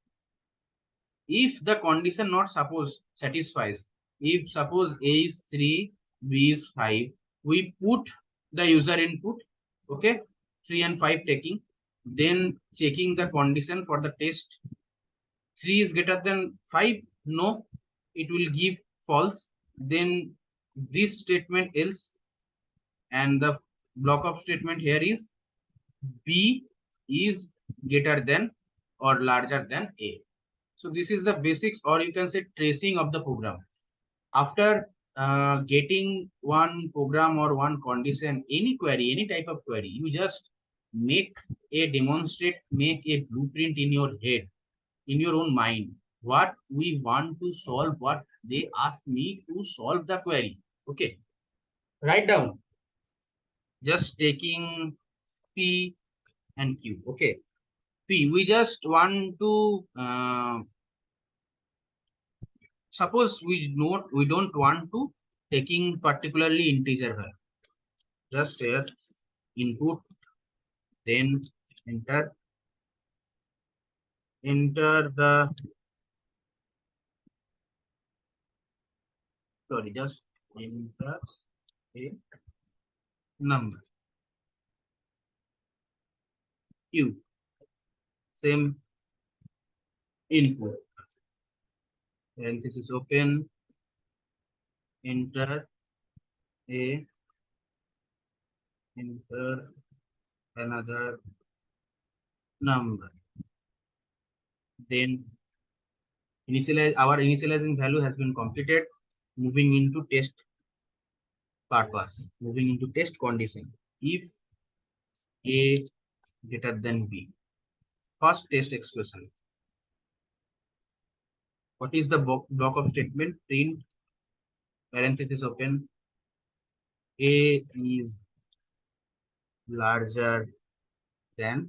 if the condition not suppose satisfies, if suppose A is 3, B is 5, we put the user input, okay, 3 and 5 taking, then checking the condition for the test. 3 is greater than 5, no, it will give false. Then this statement else, and the block of statement here is B is greater than or larger than A. So this is the basics, or you can say tracing of the program. After getting one program or one condition, any query, any type of query, you just make a demonstrate, make a blueprint in your head, in your own mind. What we want to solve, what they ask me to solve the query. Okay, write down. Just taking P and Q. Okay, P, we just want to suppose we don't want to taking particularly integer here. Just here input, then enter the sorry, just enter a number Q, same input, parenthesis open, enter a enter another number. Then our initializing value has been completed. Moving into test purpose, moving into test condition. If A greater than B, first test expression. What is the block of statement? Print parenthesis open, A is larger than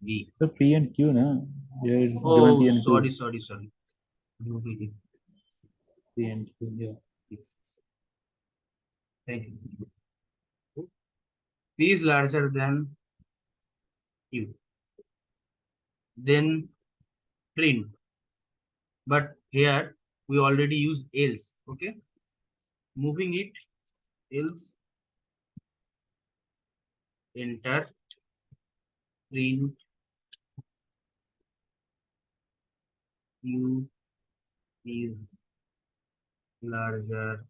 B. So P and Q, na? You're given Oh, P and Q. sorry. UVD. P and Q, yeah. Yes. Thank you. P is larger than Q. Then print. But here we already use else. Okay. Moving it, else, enter, print, Q is larger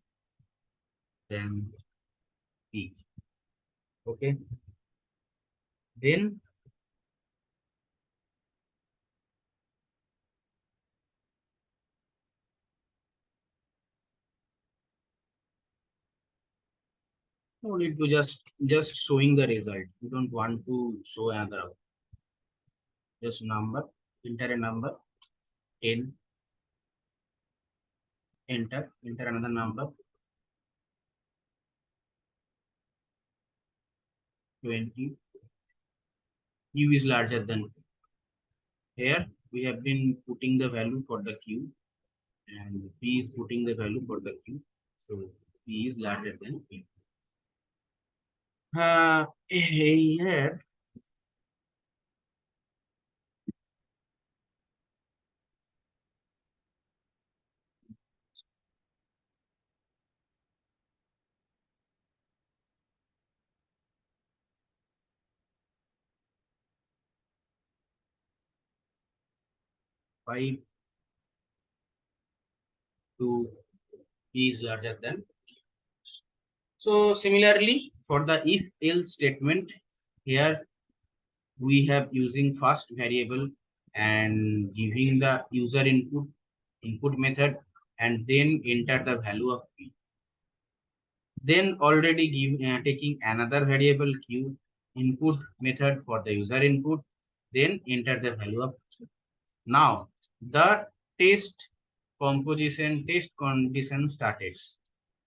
than P. Okay. Then no need to just showing the result. We don't want to show another output. Just number, enter a number, 10, enter another number, 20. Q is larger than P. Here we have been putting the value for the Q and P is putting the value for the Q. So P is larger than P. Here 5 to P is larger than. So similarly for the if else statement, here we have using first variable and giving the user input method and then enter the value of P. Then already taking another variable Q input method for the user input, then enter the value of Q. Now the test test condition started.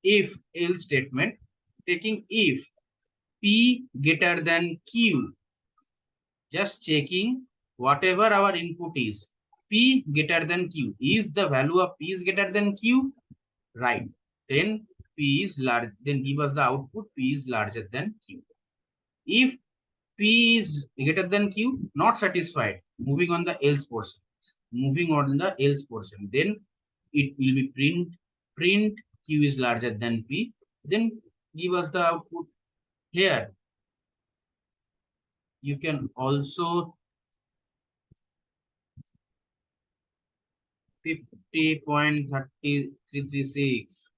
If else statement, taking if P greater than Q, just checking whatever our input is, P greater than Q. Is the value of P is greater than Q? Right. Then P is large, then give us the output P is larger than Q. If P is greater than Q, not satisfied, moving on the else portion. Then it will be print Q is larger than P. Then give us the output. Here you can also 50.3336,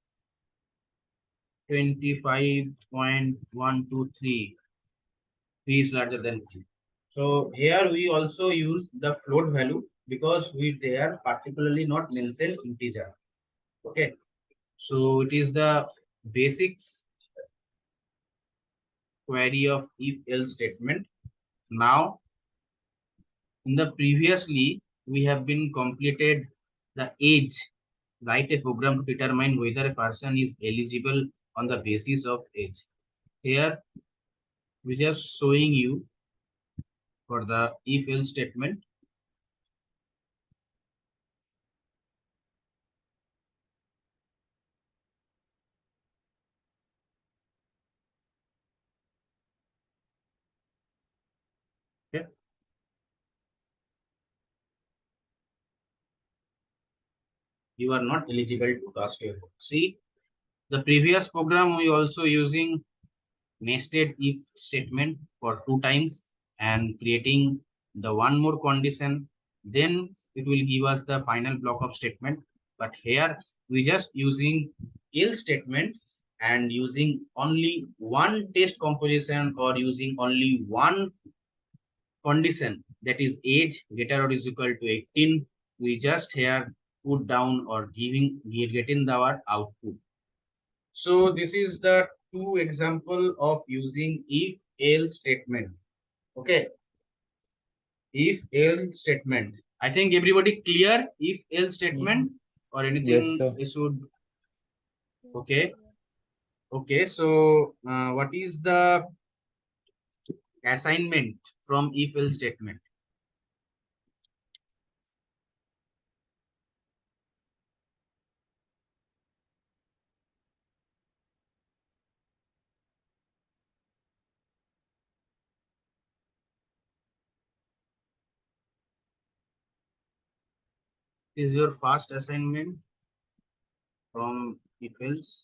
25.123, P is larger than Q. So here we also use the float value because they are particularly not mentioned integer. Okay. So it is the basics query of if else statement. Now in the previously we have been completed the age, write a program to determine whether a person is eligible on the basis of age. Here we just showing you for the if else statement. Okay. You are not eligible to cast your vote. See, the previous program we also using nested if statement for 2 times and creating the one more condition, then it will give us the final block of statement. But here we just using else statement and using only one test composition or using only one condition, that is age greater or is equal to 18. We just here put down or getting our output. So this is the 2 example of using if else statement. Okay. If else statement. I think everybody clear if else statement or anything Yes, sir. you should. Okay. Okay. So what is the assignment from if else statement? Is your first assignment from if else?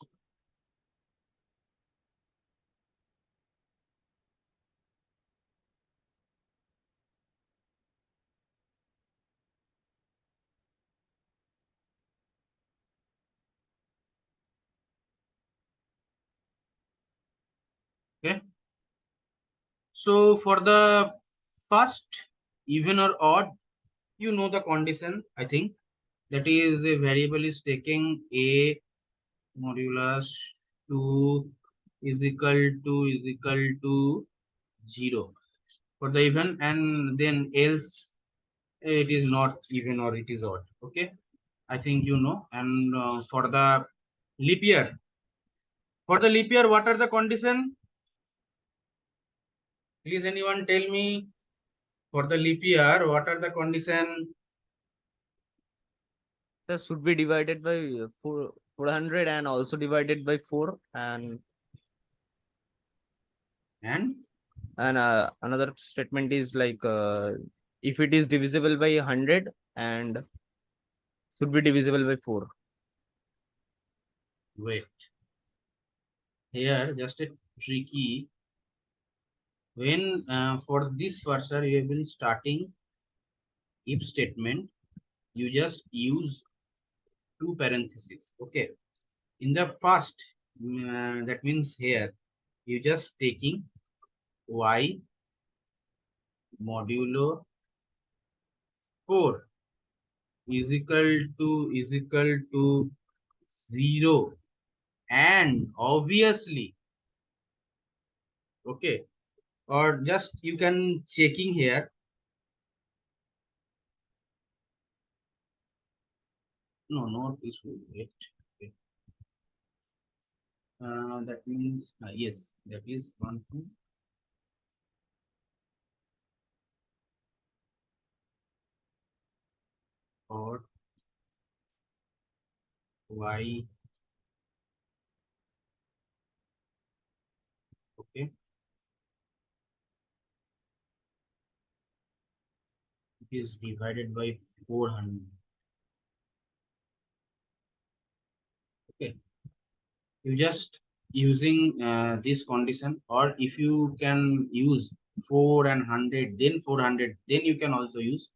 So for the first even or odd, you know the condition, I think. That is a variable is taking a modulus 2 is equal to 0 for the even, and then else it is not even or it is odd. Okay, I think you know. And for the leap year, what are the condition? Please anyone tell me, for the leap year what are the condition? That should be divided by 400 and also divided by 4, And and another statement is like if it is divisible by 100 and should be divisible by 4. wait, here just a tricky. When for this cursor you have been starting if statement, you just use two parentheses. Okay, in the first, that means here you just taking y modulo 4 is equal to 0, and obviously, okay, or just you can checking here. No, not issue. Wait, wait. That means yes, that is one two. Or y, okay, it is divided by 400. Okay, you just using this condition, or if you can use 4 and 100 then 400, then you can also use.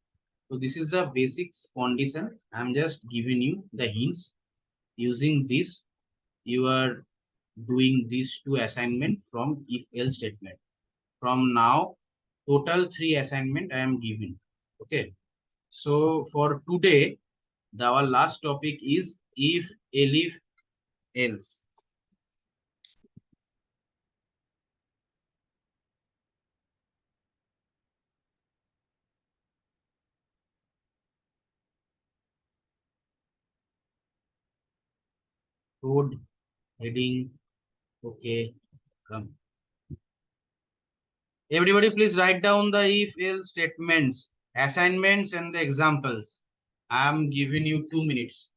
So this is the basics condition. I'm just giving you the hints. Using this, you are doing these two assignment from if else statement. From now, total 3 assignment I am giving. Okay, so for today, our last topic is if, elif, else. Code heading. Okay, come. Everybody, please write down the if else statements, assignments, and the examples. I am giving you 2 minutes.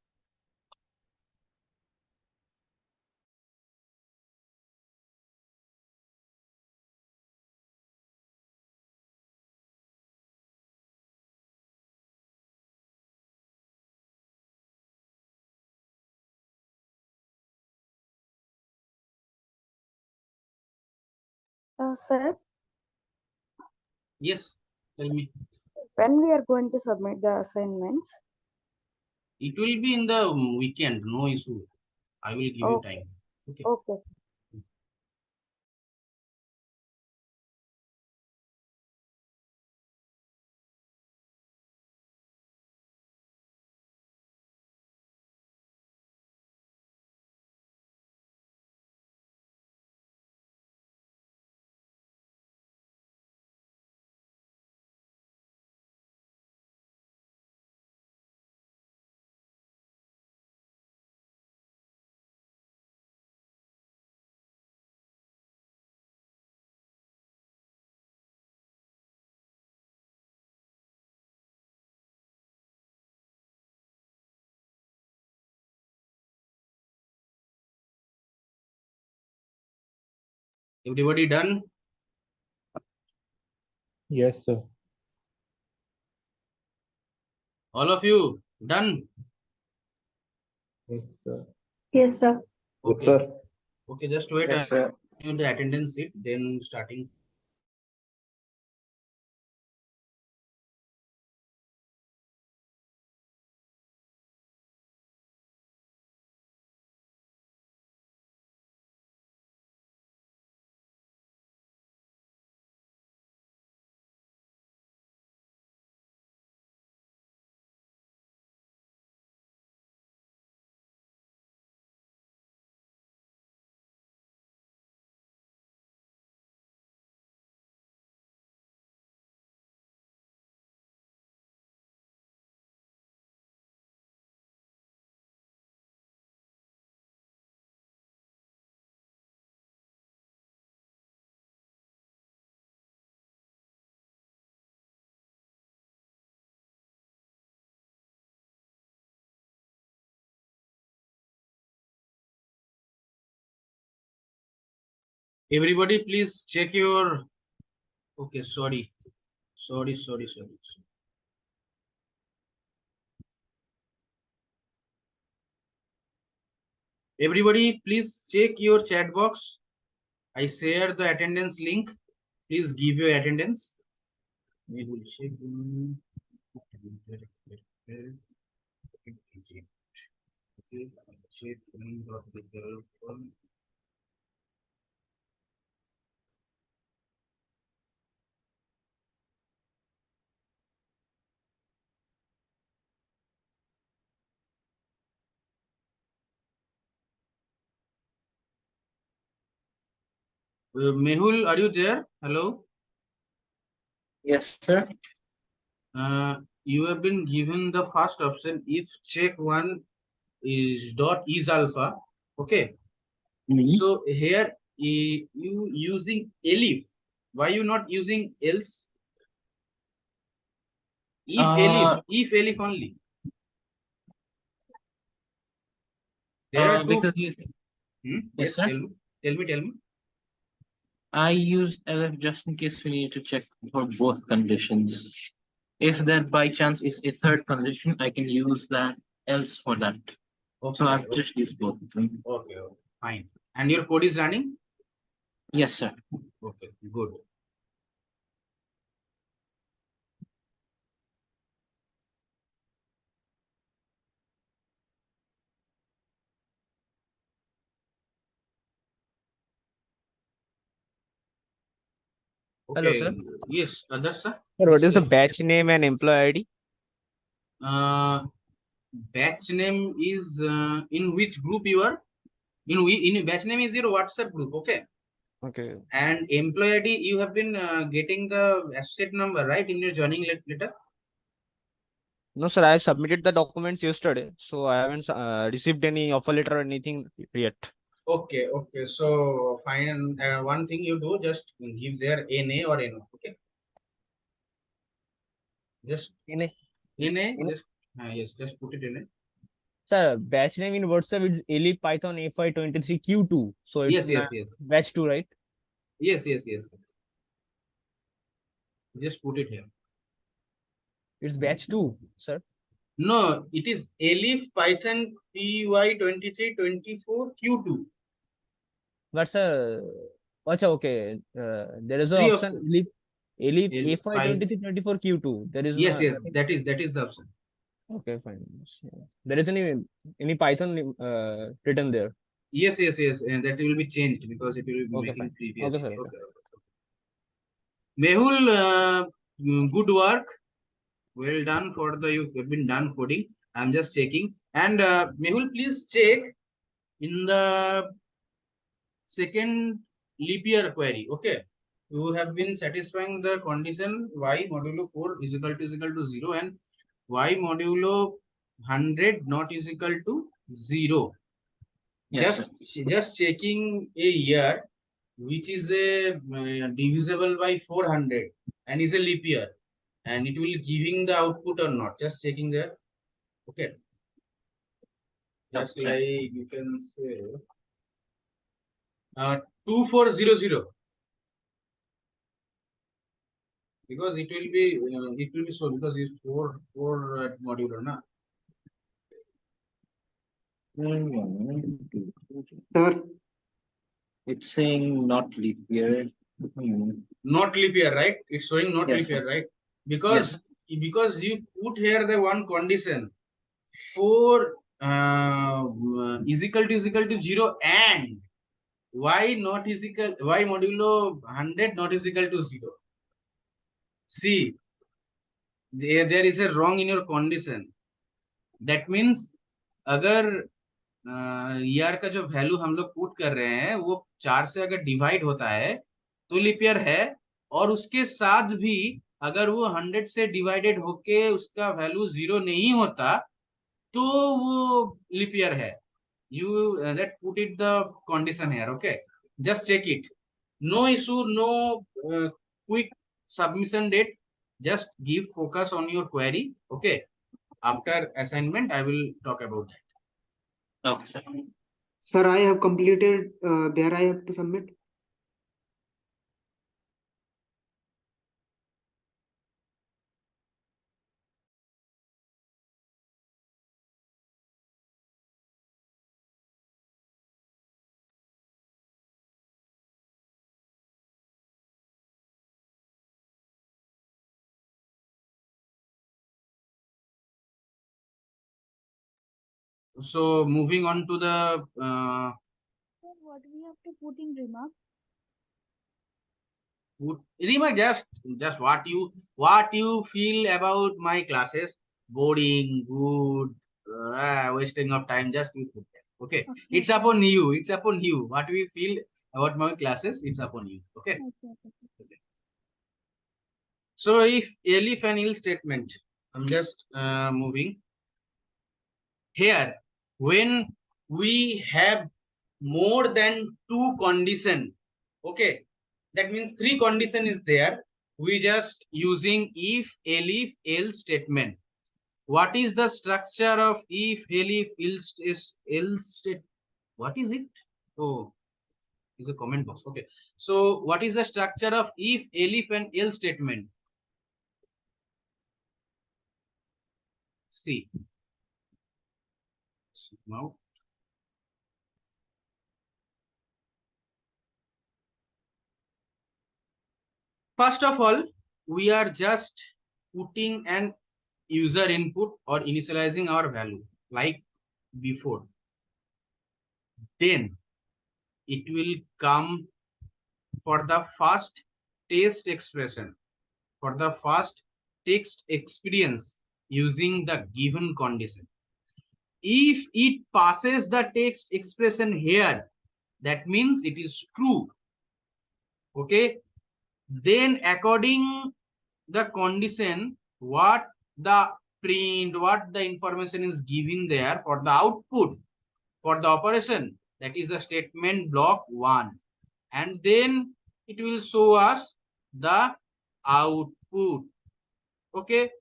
Sir, Yes, tell me. when we are going to submit the assignments? It will be in the weekend, no issue. I will give you Okay, time. Okay. okay. Everybody done? Yes, sir. All of you done? Yes, sir. Yes, sir. Okay. Sir. Okay, just wait. Yes, sir. In the attendance sheet, then starting Everybody, please check your. Okay, sorry. Everybody, please check your chat box. I share the attendance link. Please give your attendance. We will check. Mehul, are you there? Hello. Yes, sir. You have been given the first option if check one is dot is alpha. Okay. So here you using elif. Why you not using else? If elif only. There are two. Because you, Yes, sir. Tell me. I use LF just in case we need to check for both conditions. If that by chance is a third condition, I can use that else for that. Okay. So I've just used both of them. Okay, fine. And your code is running? Yes, sir. Okay, good. Okay. Hello, sir. Yes, others, sir. Sir, what is the batch name and employee ID? Batch name is in which group you are? In batch name is your WhatsApp group, okay? Okay. And employee ID, you have been getting the asset number, right, in your joining letter? No, sir, I submitted the documents yesterday, so I haven't received any offer letter or anything yet. Okay. So fine. One thing you do, just give their NA or NO, okay? Just NA. just yes, just put it in it. Sir, batch name in WhatsApp is Elite Python FY23 Q2. So it's Yes. batch 2, right? Yes. Just put it here. It's batch 2, sir. No, it is Elif Python PY2324 Q2. But sir, okay. There is an Three option options. Elite FY2324 Q2. There is Yes, nothing. that is the option. Okay, fine. There is any Python written there. Yes, and that will be changed because it will be Okay, making fine. previous. Okay, sir. Okay. Mehul, good work. Well done for the you have been done coding. I'm just checking. And Mehul, please check in the second leap year query. Okay. You have been satisfying the condition y modulo 4 is equal to 0 and y modulo 100 not is equal to 0. Yes, Just checking a year which is a divisible by 400 and is a leap year and it will giving the output or not. Just checking there. Okay. Just Okay. like you can say 2400 because it will be so because it's four modular na. Sir, It's saying not leap year. Not leap year, right? It's showing not Yes, leap year, sir. right? Because you put here the one condition 4 is equal to 0 and y modulo 100 not is equal to 0. See, there is a wrong in your condition. That means अगर ER का जो value हम लोग put कर रहे हैं वो 4 से अगर डिवाइड होता है तो लीप ईयर है और उसके साथ भी अगर वो 100 से डिवाइडेड होके उसका वैल्यू 0 नहीं होता तो वो लीप ईयर है. You that put it the condition here, okay? Just check it. No issue, no quick submission date. Just give focus on your query, okay? After assignment I will talk about that. Okay, sir. Sir, I have completed. Where I have to submit? So moving on to the So what we have to put in remark? Rima, just what you feel about my classes. Boring, good, wasting of time. Just you put that. Okay. Okay, It's okay, upon you. It's upon you. What we feel about my classes. It's upon you. Okay. okay. So if elif and ill statement, I'm just moving here. When we have more than two condition, okay, that means three condition is there. We just using if elif else statement. What is the structure of if elif else state? What is it? Oh, is a comment box. Okay. So what is the structure of if elif and else statement? See. Now, first of all, we are just putting an user input or initializing our value like before. Then it will come for the first test expression, for the first text experience using the given condition. If it passes the text expression here, that means it is true. Okay. Then according the condition, what the print, what the information is given there for the output for the operation, that is the statement block 1, and then it will show us the output. Okay.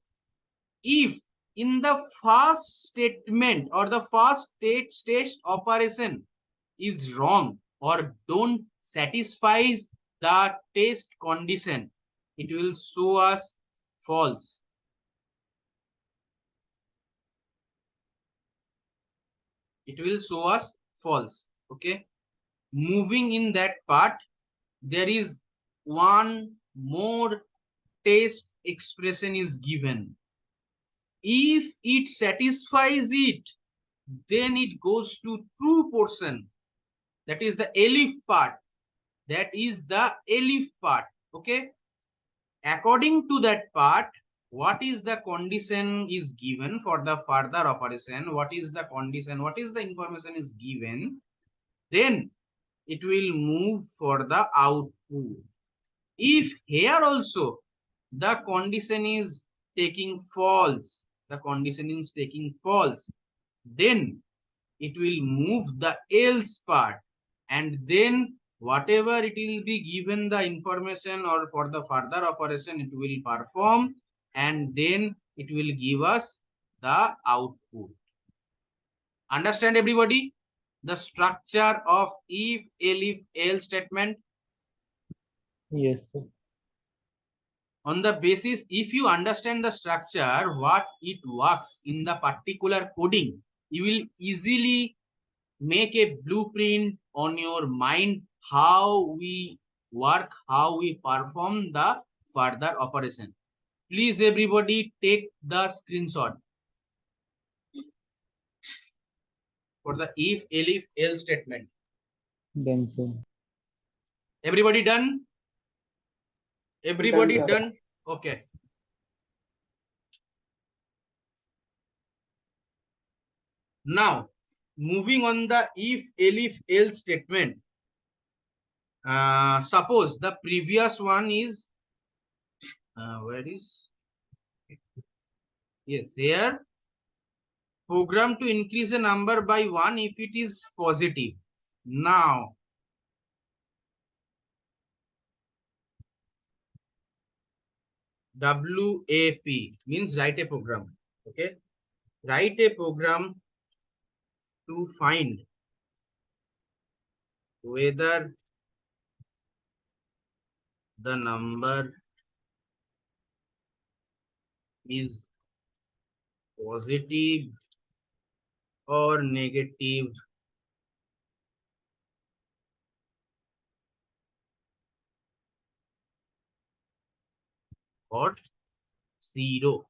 If in the first statement or the first test operation is wrong or don't satisfies the test condition, it will show us false. It will show us false. Okay. Moving in that part, there is one more test expression is given. If it satisfies it, then it goes to true portion. That is the elif part. That is the elif part. Okay. According to that part, what is the condition is given for the further operation? What is the condition? What is the information is given? Then it will move for the output. If here also the condition is taking false, the condition is taking false, then it will move the else part, and then whatever it will be given the information or for the further operation it will perform, and then it will give us the output. Understand everybody the structure of if elif else statement? Yes, sir. On the basis, if you understand the structure, what it works in the particular coding, you will easily make a blueprint on your mind how we work, how we perform the further operation. Please everybody take the screenshot for the if elif else statement. Done, sir. Everybody done? Everybody done? Okay. Now moving on the if elif else statement. Suppose the previous one is where is, yes, here program to increase a number by 1 if it is positive. Now WAP means write a program. Okay, write a program to find whether the number is positive or negative or 0.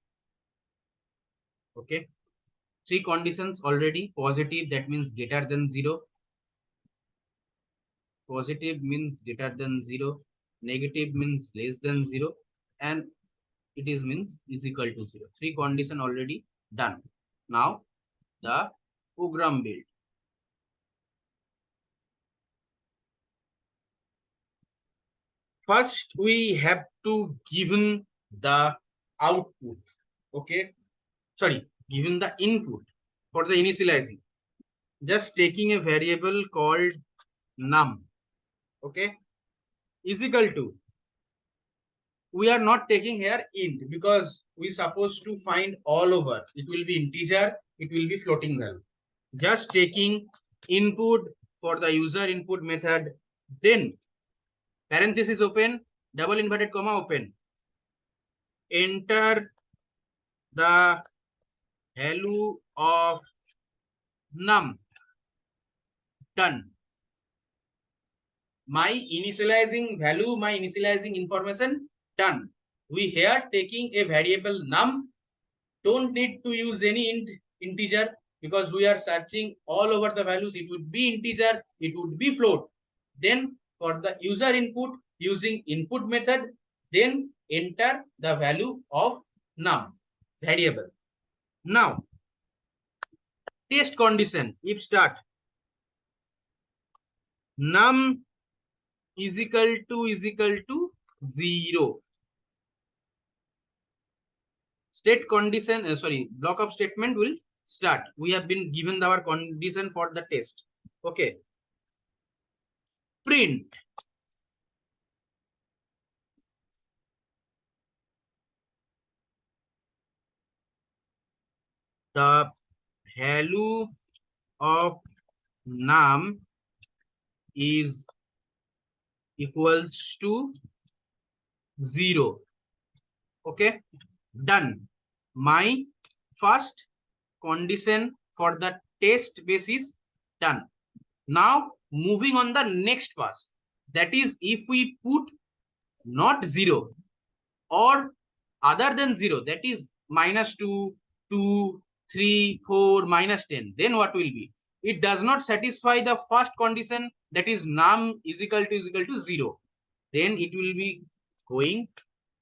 Okay, Three conditions already. Positive, that means greater than 0. Positive means greater than 0. Negative means less than 0. And it is means is equal to 0. Three condition already done. Now the program build. First, we have to given the output. Okay. Sorry, given the input for the initializing. Just taking a variable called num. Okay. Is equal to. We are not taking here int because we supposed to find all over. It will be integer. It will be floating value. Just taking input for the user input method. Then parenthesis open, double inverted comma open. Enter the value of num. Done. My initializing value, my initializing information done. We here taking a variable num. Don't need to use any integer because we are searching all over the values. It would be integer, it would be float. Then for the user input using input method, then enter the value of num variable. Now test condition if start num is equal to 0. State condition, block of statement will start. We have been given our condition for the test. Okay. Print the value of num is equals to 0. Okay, done. My first condition for the test basis done. Now moving on the next pass. That is if we put not 0 or other than 0, that is -2, 2, 3, 4, -10, then what will be? It does not satisfy the first condition, that is num is equal to 0. Then it will be going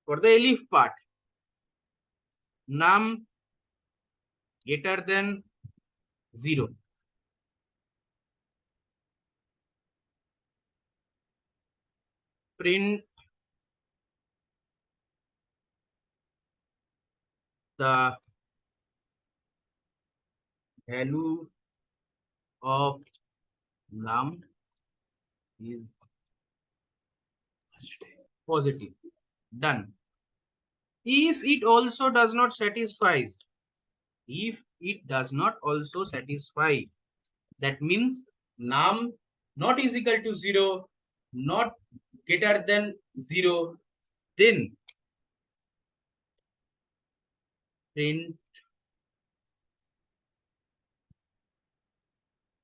for the elif part. Num greater than 0. Print the value of num is positive. Done. If it also does not satisfy, that means num not is equal to 0, not greater than 0, then print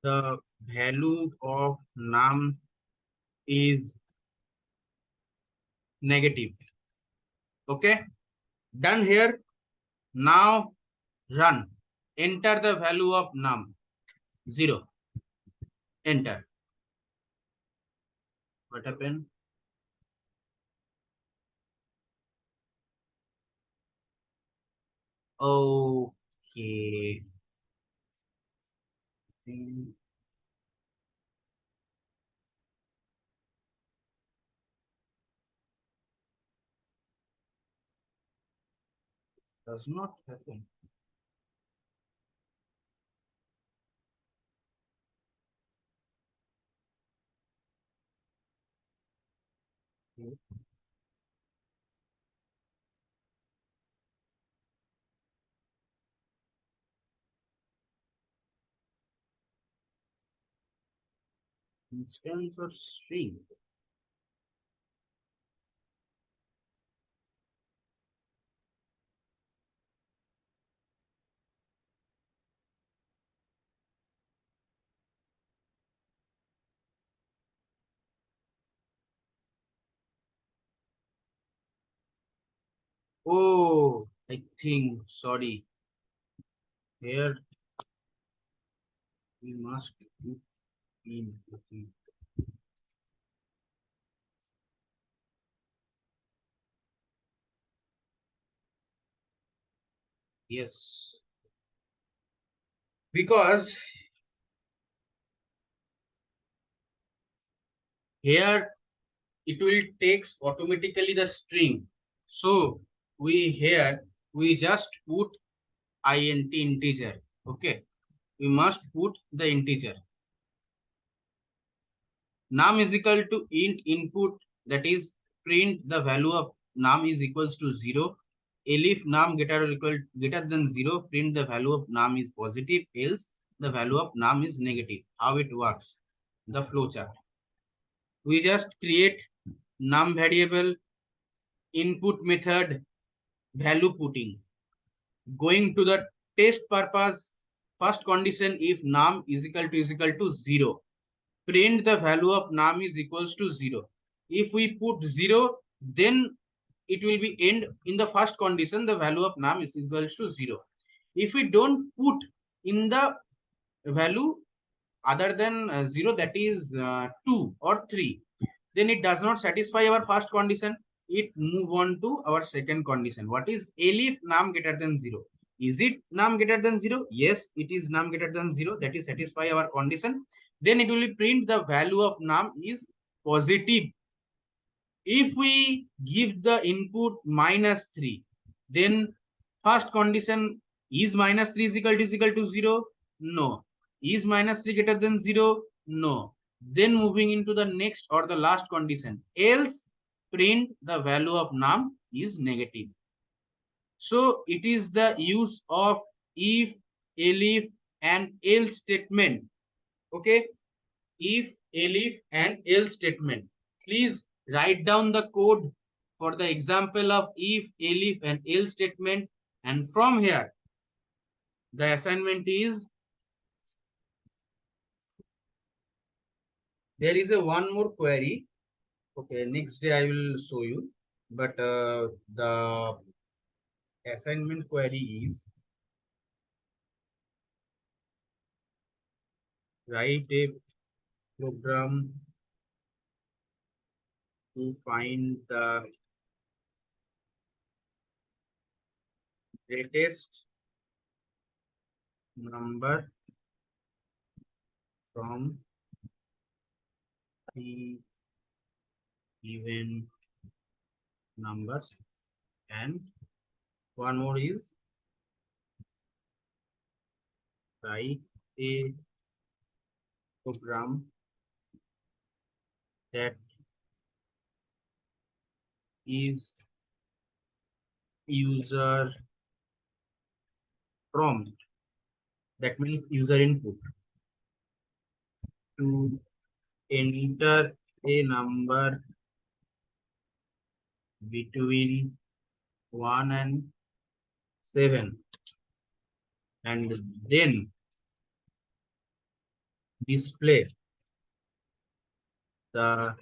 the value of num is negative. Okay, done here. Now run. Enter the value of num 0. Enter. What happened? Okay. Does not happen. Instance or string. Oh, I think, sorry. Here we must put in. Yes, because here it will takes automatically the string. So we just put int integer. Okay, we must put the integer. Num is equal to int input, that is print the value of num is equals to 0. If num greater than 0, print the value of num is positive, else the value of num is negative. How it works? The flowchart. We just create num variable, input method, value putting. Going to the test purpose, first condition, if num is equal to 0, print the value of num is equals to 0. If we put 0, then it will be end in the first condition, the value of num is equals to 0. If we don't put in the value other than 0, that is 2 or 3, then it does not satisfy our first condition. It move on to our second condition. What is elif num greater than 0? Is it num greater than 0? Yes, it is num greater than 0. That is satisfy our condition. Then it will print the value of num is positive. If we give the input -3, then first condition, is -3 is equal to 0? No. Is -3 greater than 0? No. Then moving into the next or the last condition, else print the value of num is negative. So it is the use of if, elif, and else statement. Okay, if, elif, and else statement. Please write down the code for the example of if, elif, and else statement. And from here, the assignment is, there is a one more query. Okay, next day I will show you. But the assignment query is, write a program to find the greatest number from the given numbers. And one more is, write a program that is user prompt, that means user input, to enter a number between 1 and 7, and then display the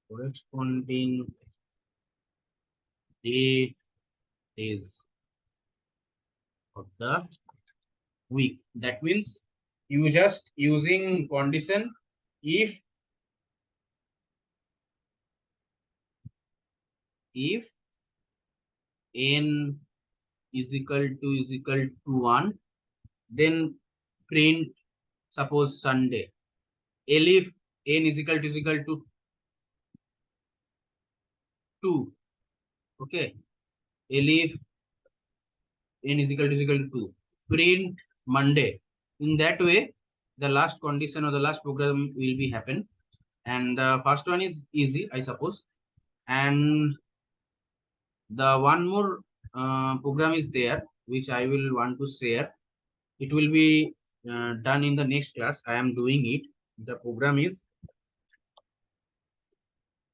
corresponding date days of the week. That means you just using condition if n is equal to 1, then print suppose Sunday. Elif n is equal to 2. Okay. Elif n is equal to 2. Print Monday. In that way, the last condition or the last program will be happen. And the first one is easy, I suppose. And the one more program is there, which I will want to share. It will be done in the next class. I am doing it. The program is,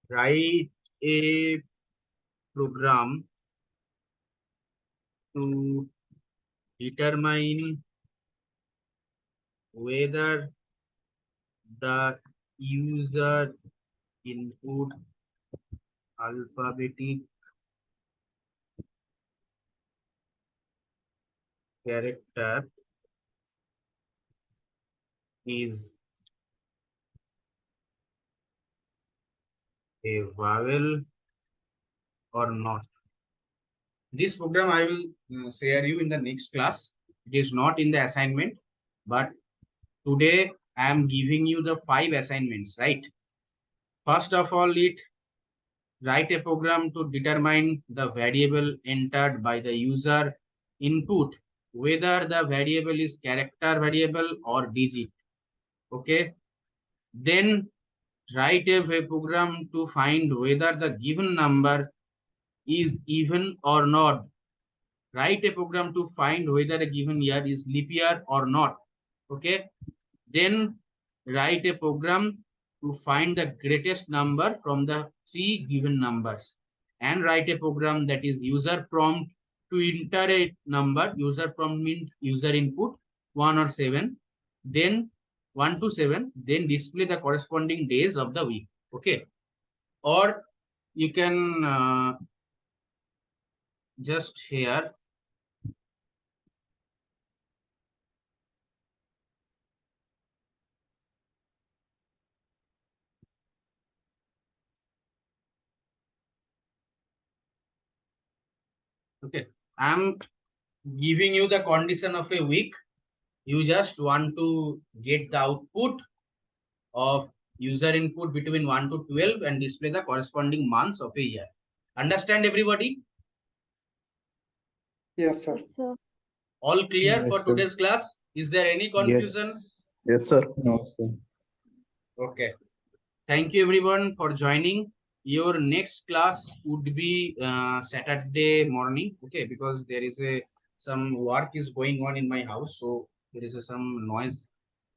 write a program to determine whether the user input alphabetic character is a vowel or not. This program I will share you in the next class. It is not in the assignment, but today I am giving you the 5 assignments, right? First of all, write a program to determine the variable entered by the user input, whether the variable is character variable or digit. Okay. Then write a program to find whether the given number is even or not. Write a program to find whether a given year is leap year or not. Okay. Then write a program to find the greatest number from the 3 given numbers, and write a program that is user prompt to enter a number. User prompt means user input 1 or 7, then 1 to 7, then display the corresponding days of the week. Okay. Or you can just here okay, I'm giving you the condition of a week. You just want to get the output of user input between 1 to 12 and display the corresponding months of a year. Understand everybody? Yes, sir. Yes, sir. All clear Yes, for sir. today's class? Is there any Yes. confusion? Yes, sir. No, sir. Okay. Thank you everyone for joining. Your next class would be Saturday morning. Okay, because there is some work is going on in my house, so there is some noise.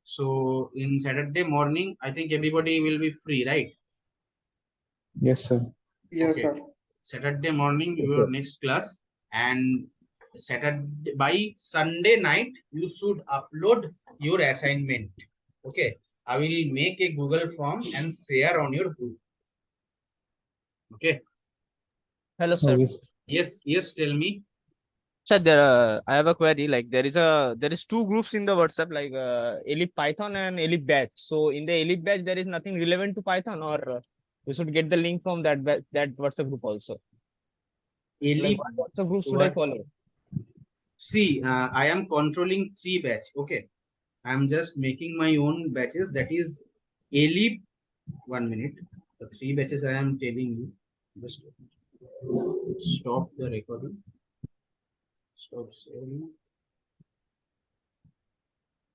So in Saturday morning, I think everybody will be free, right? Yes, sir. Yes, Okay. sir. Saturday morning, Yes, your sir. next class, and Saturday by Sunday night, you should upload your assignment. Okay. I will make a Google form and share on your group. Okay. Hello, sir. Okay, sir. Yes, tell me. Sir, I have a query. Like there is two groups in the WhatsApp, like Elite Python and Elite Batch. So in the Elite Batch, there is nothing relevant to Python, or we should get the link from that WhatsApp group also. Like Elite, what WhatsApp group should I what? follow? See, I am controlling 3 batch. Okay. I am just making my own batches. That is Elite. 1 minute. The 3 batches I am telling you. Just stop the recording. Stop sharing.